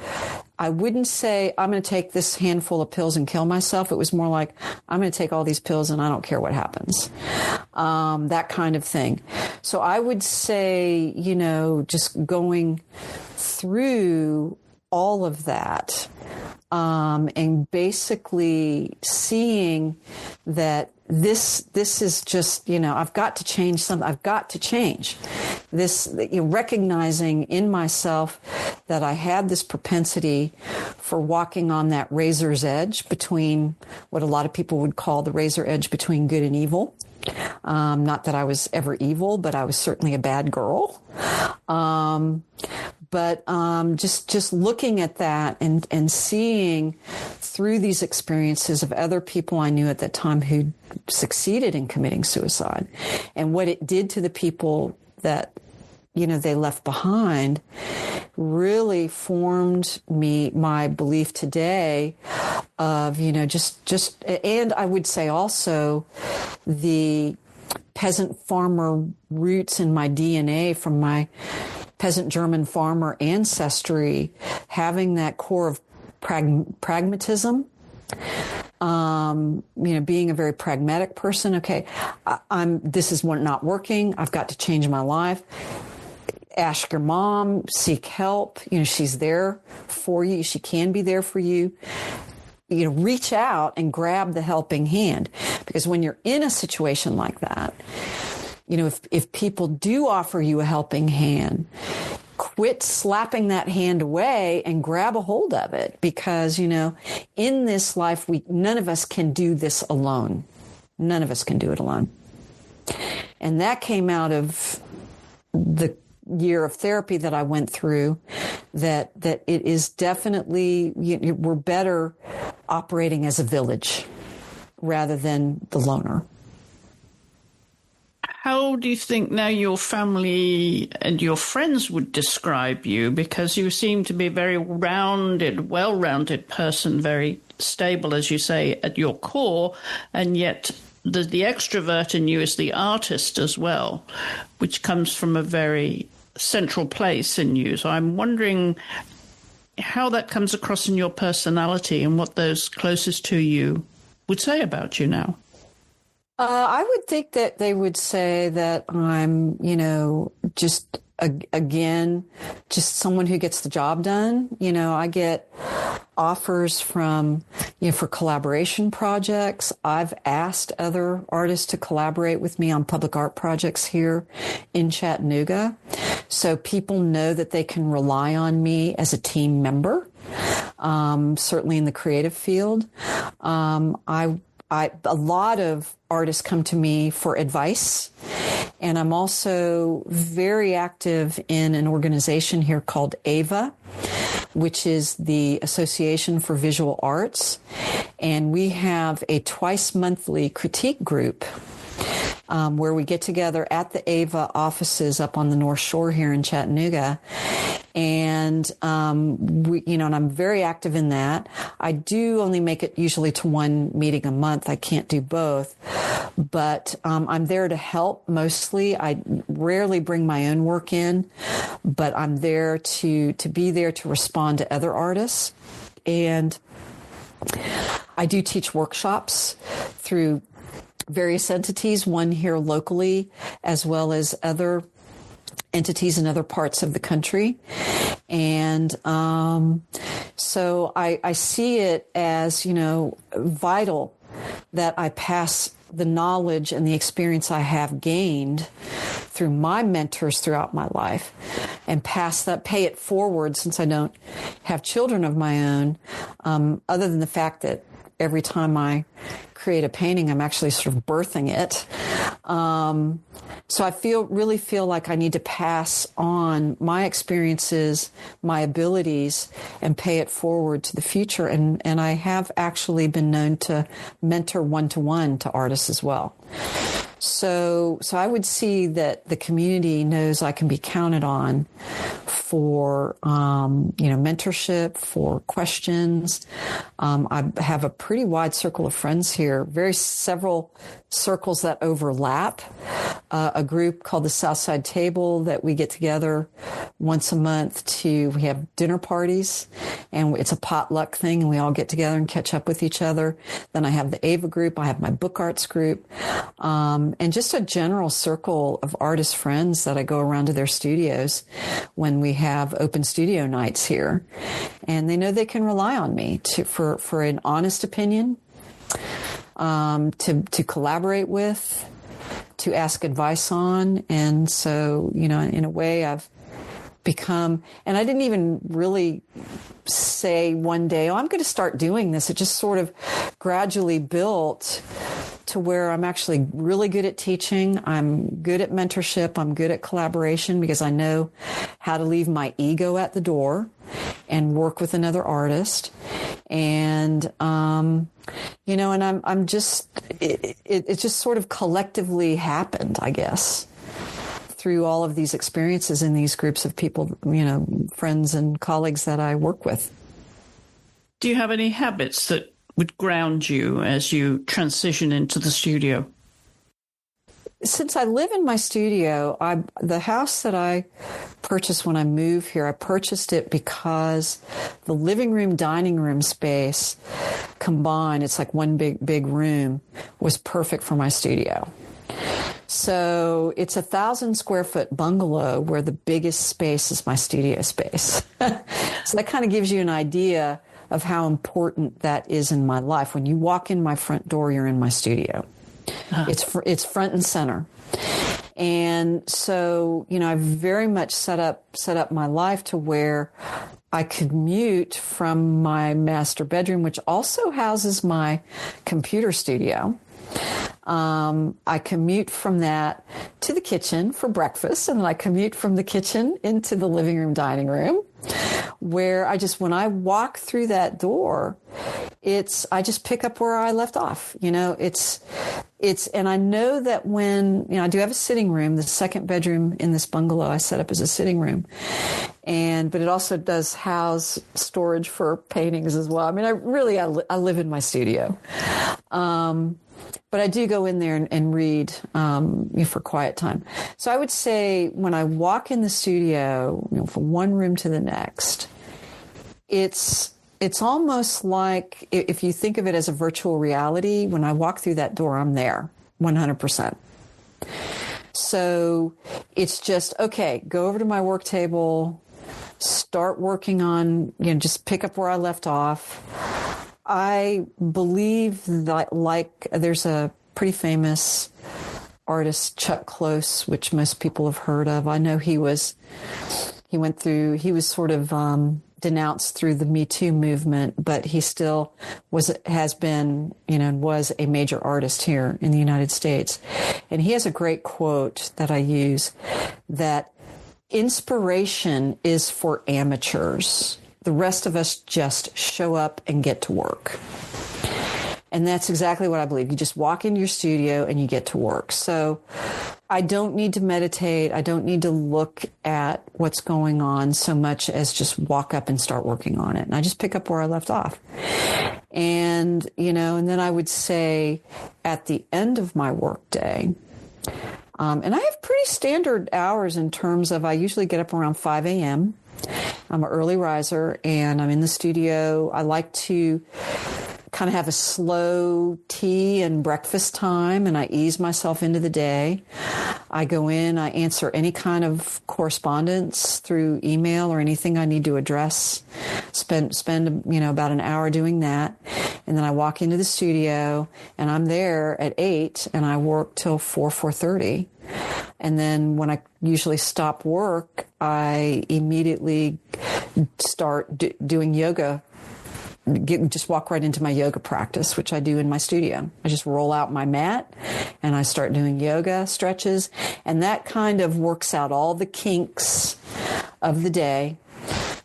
I wouldn't say I'm going to take this handful of pills and kill myself. It was more like I'm going to take all these pills and I don't care what happens. That kind of thing. So I would say, just going through all of that, and basically seeing that this is just, I've got to change something. I've got to change this, recognizing in myself that I had this propensity for walking on that razor's edge between what a lot of people would call the razor edge between good and evil. Not that I was ever evil, but I was certainly a bad girl. But just looking at that and seeing through these experiences of other people I knew at that time who succeeded in committing suicide and what it did to the people that, they left behind really formed my belief today of, just, and I would say also the peasant farmer roots in my DNA from my peasant German farmer ancestry, having that core of pragmatism, being a very pragmatic person. Okay, this is not working. I've got to change my life. Ask your mom, seek help. She's there for you. She can be there for you. Reach out and grab the helping hand. Because when you're in a situation like that, if people do offer you a helping hand, quit slapping that hand away and grab a hold of it. Because, in this life, none of us can do this alone. None of us can do it alone. And that came out of year of therapy that I went through, that it is definitely, we're better operating as a village rather than the loner. How do you think now your family and your friends would describe you? Because you seem to be a very rounded, well-rounded person, very stable, as you say, at your core, and yet the extrovert in you is the artist as well, which comes from a very central place in you. So I'm wondering how that comes across in your personality and what those closest to you would say about you now. I would think that they would say that I'm, just someone who gets the job done. I get offers from, for collaboration projects. I've asked other artists to collaborate with me on public art projects here in Chattanooga. So people know that they can rely on me as a team member, certainly in the creative field. A lot of artists come to me for advice, and I'm also very active in an organization here called AVA, which is the Association for Visual Arts, and we have a twice monthly critique group where we get together at the AVA offices up on the North Shore here in Chattanooga. And, and I'm very active in that. I do only make it usually to one meeting a month. I can't do both, but, I'm there to help mostly. I rarely bring my own work in, but I'm there to be there to respond to other artists. And I do teach workshops through various entities, one here locally, as well as other entities in other parts of the country. And so I see it as, vital that I pass the knowledge and the experience I have gained through my mentors throughout my life and pay it forward, since I don't have children of my own, other than the fact that every time I create a painting, I'm actually sort of birthing it. So I really feel like I need to pass on my experiences, my abilities, and pay it forward to the future. And I have actually been known to mentor one-to-one to artists as well. So I would see that the community knows I can be counted on for, mentorship, for questions. I have a pretty wide circle of friends here, several circles that overlap. A group called the Southside Table that we get together once a month we have dinner parties, and it's a potluck thing, and we all get together and catch up with each other. Then I have the Ava group. I have my book arts group, and just a general circle of artist friends that I go around to their studios when we have open studio nights here. And they know they can rely on me for an honest opinion, to collaborate with, to ask advice on. And so, in a way I've become, and I didn't even really say one day, I'm going to start doing this. It just sort of gradually built to where I'm actually really good at teaching. I'm good at mentorship. I'm good at collaboration because I know how to leave my ego at the door and work with another artist. And, and I'm just, it just sort of collectively happened, I guess, through all of these experiences in these groups of people, friends and colleagues that I work with. Do you have any habits that would ground you as you transition into the studio? Since I live in my studio, the house that I purchased when I moved here, I purchased it because the living room, dining room space combined, it's like one big room, was perfect for my studio. So it's 1,000 square foot bungalow where the biggest space is my studio space. So that kind of gives you an idea of how important that is in my life. When you walk in my front door, you're in my studio. It's front and center. And so, I very much set up my life to where I commute from my master bedroom, which also houses my computer studio. I commute from that to the kitchen for breakfast, and then I commute from the kitchen into the living room, dining room, where when I walk through that door, I just pick up where I left off. And I know that when, I do have a sitting room, the second bedroom in this bungalow I set up as a sitting room. But it also does house storage for paintings as well. I mean, I live in my studio. But I do go in there and read for quiet time. So I would say when I walk in the studio, from one room to the next, it's almost like, if you think of it as a virtual reality, when I walk through that door, I'm there 100%. So it's just, okay, go over to my work table, start working on, just pick up where I left off. I believe that, there's a pretty famous artist, Chuck Close, which most people have heard of. I know he was sort of denounced through the Me Too movement, but he still has been a major artist here in the United States. And he has a great quote that I use, that inspiration is for amateurs. The rest of us just show up and get to work. And that's exactly what I believe. You just walk into your studio and you get to work. So I don't need to meditate. I don't need to look at what's going on so much as just walk up and start working on it. And I just pick up where I left off. And, and then I would say at the end of my work day, and I have pretty standard hours in terms of, I usually get up around 5 a.m. I'm an early riser, and I'm in the studio. I like to kind of have a slow tea and breakfast time, and I ease myself into the day. I go in, I answer any kind of correspondence through email or anything I need to address. Spend about an hour doing that. And then I walk into the studio, and I'm there at 8, and I work till 4:30. And then when I usually stop work, I immediately start doing yoga. Just walk right into my yoga practice, which I do in my studio. I just roll out my mat and I start doing yoga stretches. And that kind of works out all the kinks of the day.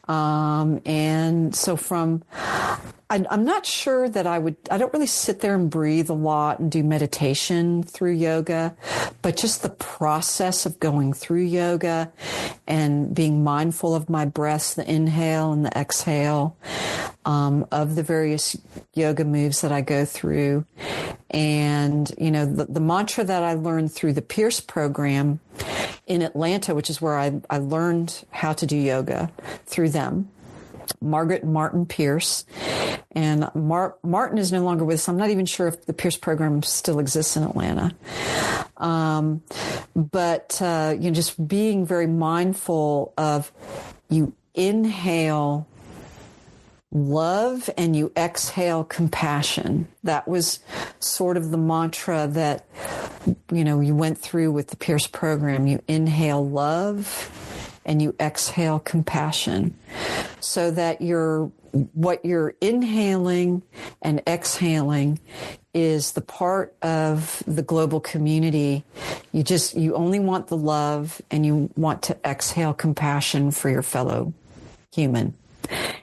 And so I'm not sure that I don't really sit there and breathe a lot and do meditation through yoga, but just the process of going through yoga and being mindful of my breaths, the inhale and the exhale, of the various yoga moves that I go through. And, the mantra that I learned through the Pierce program in Atlanta, which is where I learned how to do yoga through them, Margaret and Martin Pierce. And Martin is no longer with us. I'm not even sure if the Pierce program still exists in Atlanta. But just being very mindful of, you inhale love and you exhale compassion. That was sort of the mantra that, you went through with the Pierce program. You inhale love and you exhale compassion, so that what you're inhaling and exhaling is the part of the global community. You only want the love, and you want to exhale compassion for your fellow human.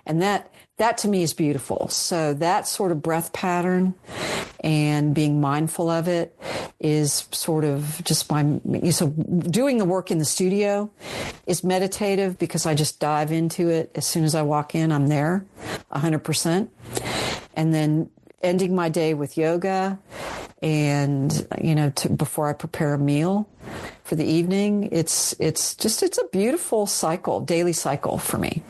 And that to me is beautiful. So that sort of breath pattern and being mindful of it is sort of just so doing the work in the studio is meditative, because I just dive into it. As soon as I walk in, I'm there 100%. And then ending my day with yoga and, before I prepare a meal for the evening, it's a beautiful cycle, daily cycle for me.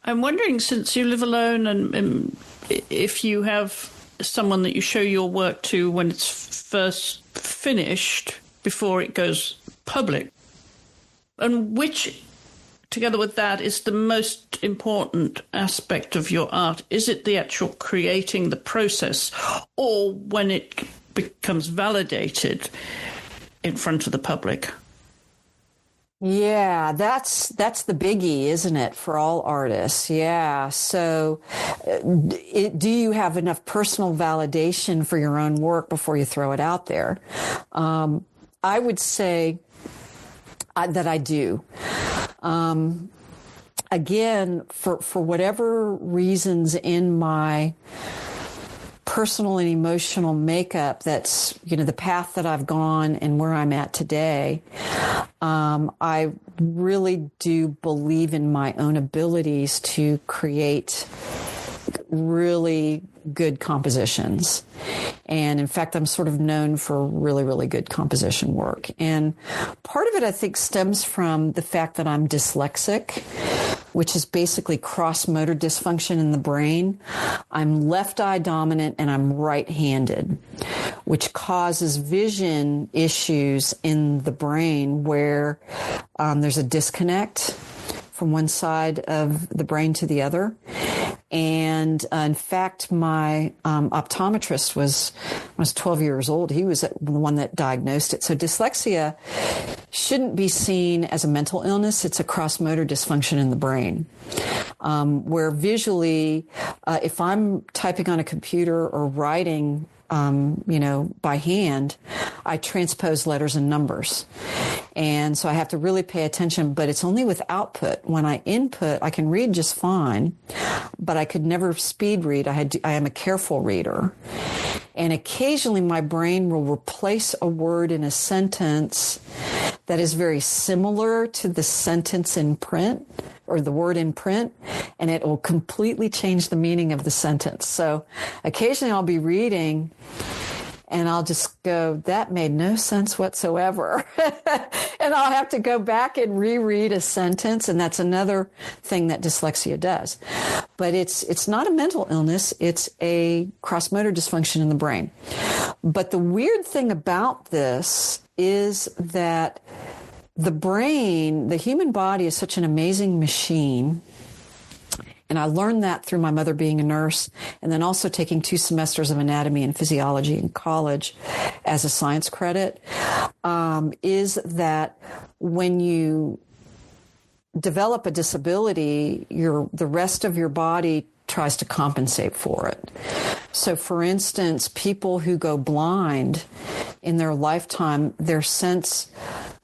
I'm wondering, since you live alone, and if you have someone that you show your work to when it's first finished before it goes public, and which, together with that, is the most important aspect of your art? Is it the actual creating, the process, or when it becomes validated in front of the public? Yeah, that's the biggie, isn't it, for all artists? Yeah. So, do you have enough personal validation for your own work before you throw it out there? I would say that I do. Again, for whatever reasons in my personal and emotional makeup, that's, the path that I've gone and where I'm at today, I really do believe in my own abilities to create really good compositions. And in fact, I'm sort of known for really, really good composition work. And part of it, I think, stems from the fact that I'm dyslexic, which is basically cross-motor dysfunction in the brain. I'm left eye dominant and I'm right-handed, which causes vision issues in the brain where there's a disconnect from one side of the brain to the other. And in fact, my optometrist was 12 years old. He was the one that diagnosed it. So dyslexia shouldn't be seen as a mental illness. It's a cross-motor dysfunction in the brain, where visually, if I'm typing on a computer or writing, by hand, I transpose letters and numbers. And so I have to really pay attention, but it's only with output. When I input, I can read just fine, but I could never speed read. I am a careful reader. And occasionally my brain will replace a word in a sentence that is very similar to the sentence in print or the word in print, and it will completely change the meaning of the sentence. So occasionally I'll be reading and I'll just go, that made no sense whatsoever. And I'll have to go back and reread a sentence. And that's another thing that dyslexia does. But it's not a mental illness. It's a cross-motor dysfunction in the brain. But the weird thing about this is that the brain, the human body, is such an amazing machine. And I learned that through my mother being a nurse and then also taking 2 semesters of anatomy and physiology in college as a science credit, is that when you develop a disability, the rest of your body tries to compensate for it. So for instance, people who go blind in their lifetime, their sense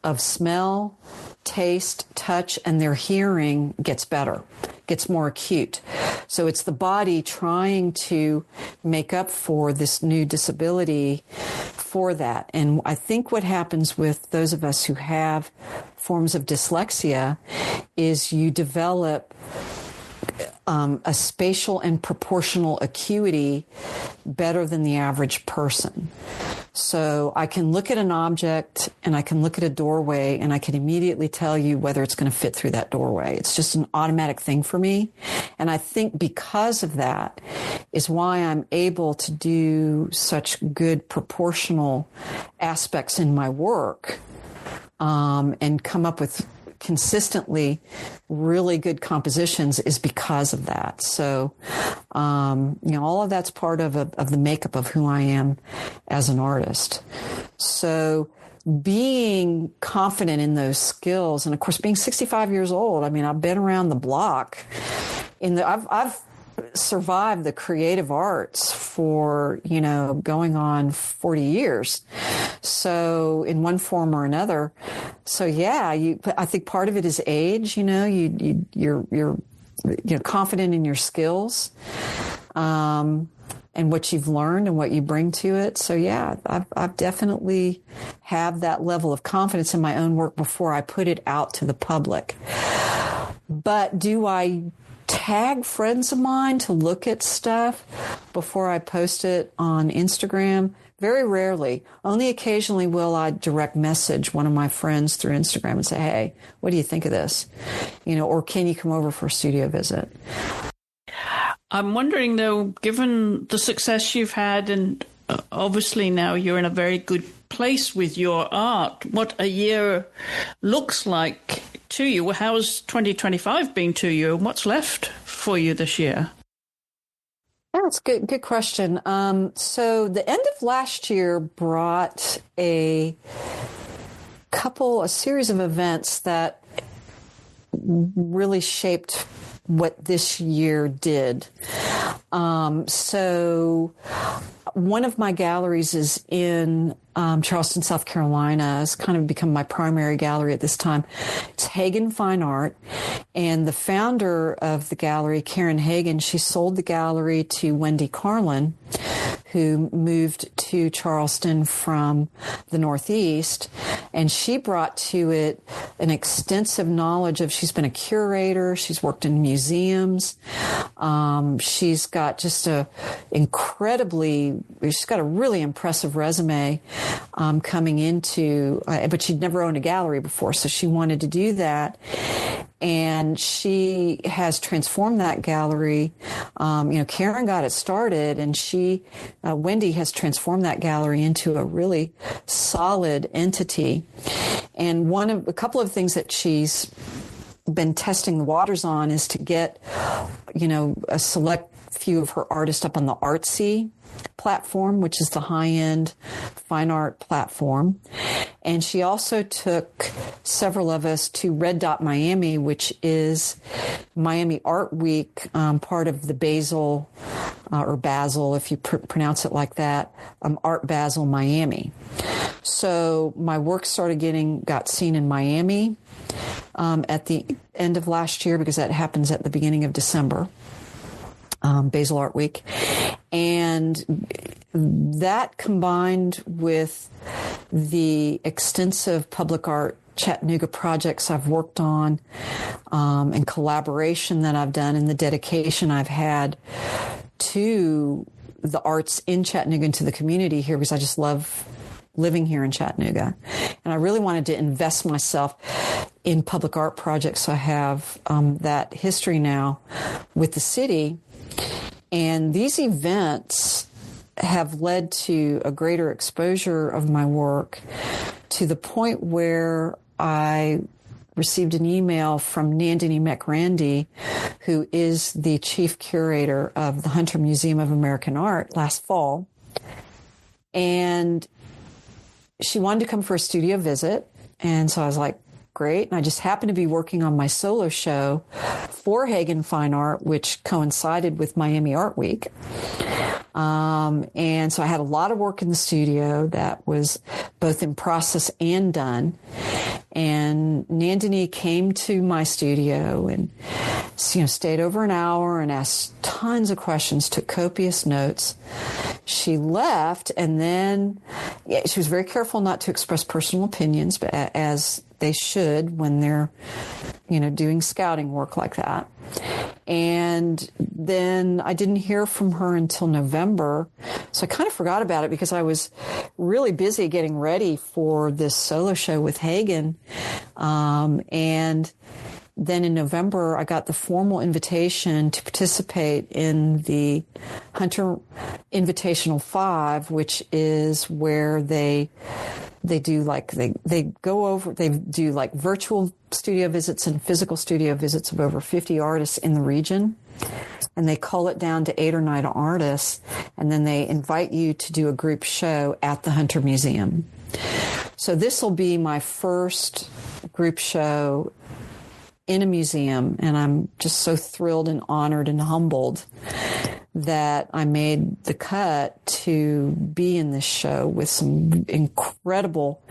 of smell, taste, touch, and their hearing gets better, gets more acute. So it's the body trying to make up for this new disability for that. And I think what happens with those of us who have forms of dyslexia is you develop a spatial and proportional acuity better than the average person. So I can look at an object and I can look at a doorway and I can immediately tell you whether it's going to fit through that doorway. It's just an automatic thing for me. And I think because of that is why I'm able to do such good proportional aspects in my work, and come up with consistently really good compositions is because of that. So, all of that's part of the makeup of who I am as an artist. So being confident in those skills, and of course being 65 years old, I mean, I've been around the block I've survived the creative arts for, going on 40 years. So in one form or another. So yeah, I think part of it is age, you're confident in your skills, and what you've learned and what you bring to it. So yeah, I've definitely have that level of confidence in my own work before I put it out to the public. But do I tag friends of mine to look at stuff before I post it on Instagram? Very rarely. Only occasionally will I direct message one of my friends through Instagram and say, hey, what do you think of this? Or can you come over for a studio visit? I'm wondering, though, given the success you've had, and obviously now you're in a very good place with your art, what a year looks like to you. How's 2025 been to you? What's left for you this year? That's good question. So the end of last year brought a a series of events that really shaped what this year did. So one of my galleries is in Charleston, South Carolina. It's kind of become my primary gallery at this time. It's Hagen Fine Art. And the founder of the gallery, Karen Hagen, she sold the gallery to Wendy Carlin, who moved to Charleston from the Northeast. And she brought to it an extensive knowledge of, she's been a curator, she's worked in museums. She's got just she's got a really impressive resume coming into, but she'd never owned a gallery before, so she wanted to do that. And she has transformed that gallery. Karen got it started, and Wendy has transformed that gallery into a really solid entity. And a couple of things that she's been testing the waters on is to get, a select few of her artists up on the Artsy platform, which is the high-end fine art platform. And she also took several of us to Red Dot Miami, which is Miami Art Week, part of the Basel, or Basel, if you pronounce it like that, Art Basel Miami. So my work got seen in Miami at the end of last year, because that happens at the beginning of December. Basel Art Week. And that, combined with the extensive public art Chattanooga projects I've worked on, and collaboration that I've done, and the dedication I've had to the arts in Chattanooga and to the community here, because I just love living here in Chattanooga. And I really wanted to invest myself in public art projects. So I have that history now with the city. And these events have led to a greater exposure of my work, to the point where I received an email from Nandini Mekrandy, who is the chief curator of the Hunter Museum of American Art, last fall. And she wanted to come for a studio visit. And so I was like, great. And I just happened to be working on my solo show for Hagen Fine Art, which coincided with Miami Art Week. And so I had a lot of work in the studio that was both in process and done. And Nandini came to my studio and, stayed over an hour and asked tons of questions, took copious notes. She left, and then she was very careful not to express personal opinions, but as they should when they're, doing scouting work like that. And then I didn't hear from her until November. So I kind of forgot about it, because I was really busy getting ready for this solo show with Hagen. And then in November, I got the formal invitation to participate in the Hunter Invitational 5, which is where they do virtual studio visits and physical studio visits of over 50 artists in the region. And they cull it down to 8 or 9 artists. And then they invite you to do a group show at the Hunter Museum. So this will be my first group show in a museum. And I'm just so thrilled and honored and humbled that I made the cut to be in this show with some incredible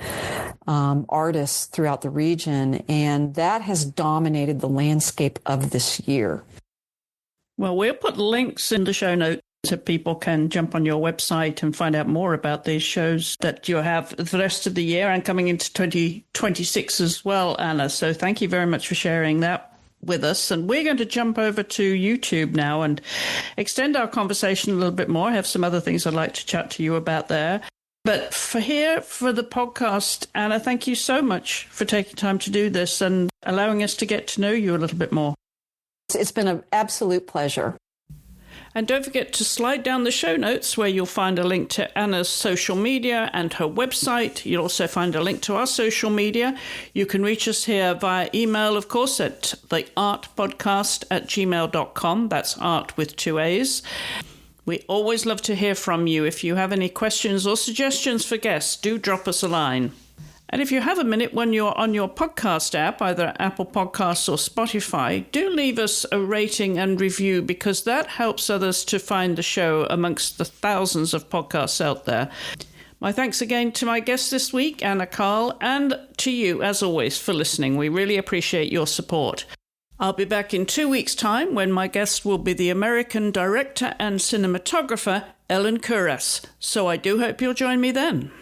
artists throughout the region. And that has dominated the landscape of this year. Well, we'll put links in the show notes so people can jump on your website and find out more about these shows that you have the rest of the year and coming into 2026 as well, Anna. So thank you very much for sharing that with us. And we're going to jump over to YouTube now and extend our conversation a little bit more. I have some other things I'd like to chat to you about there. But for the podcast, Anna, thank you so much for taking time to do this and allowing us to get to know you a little bit more. It's been an absolute pleasure. And don't forget to slide down the show notes where you'll find a link to Anna's social media and her website. You'll also find a link to our social media. You can reach us here via email, of course, at theartpodcast@gmail.com. That's art with 2 A's. We always love to hear from you. If you have any questions or suggestions for guests, do drop us a line. And if you have a minute when you're on your podcast app, either Apple Podcasts or Spotify, do leave us a rating and review, because that helps others to find the show amongst the thousands of podcasts out there. My thanks again to my guest this week, Anna Carll, and to you, as always, for listening. We really appreciate your support. I'll be back in 2 weeks' time when my guest will be the American director and cinematographer, Ellen Kuras. So I do hope you'll join me then.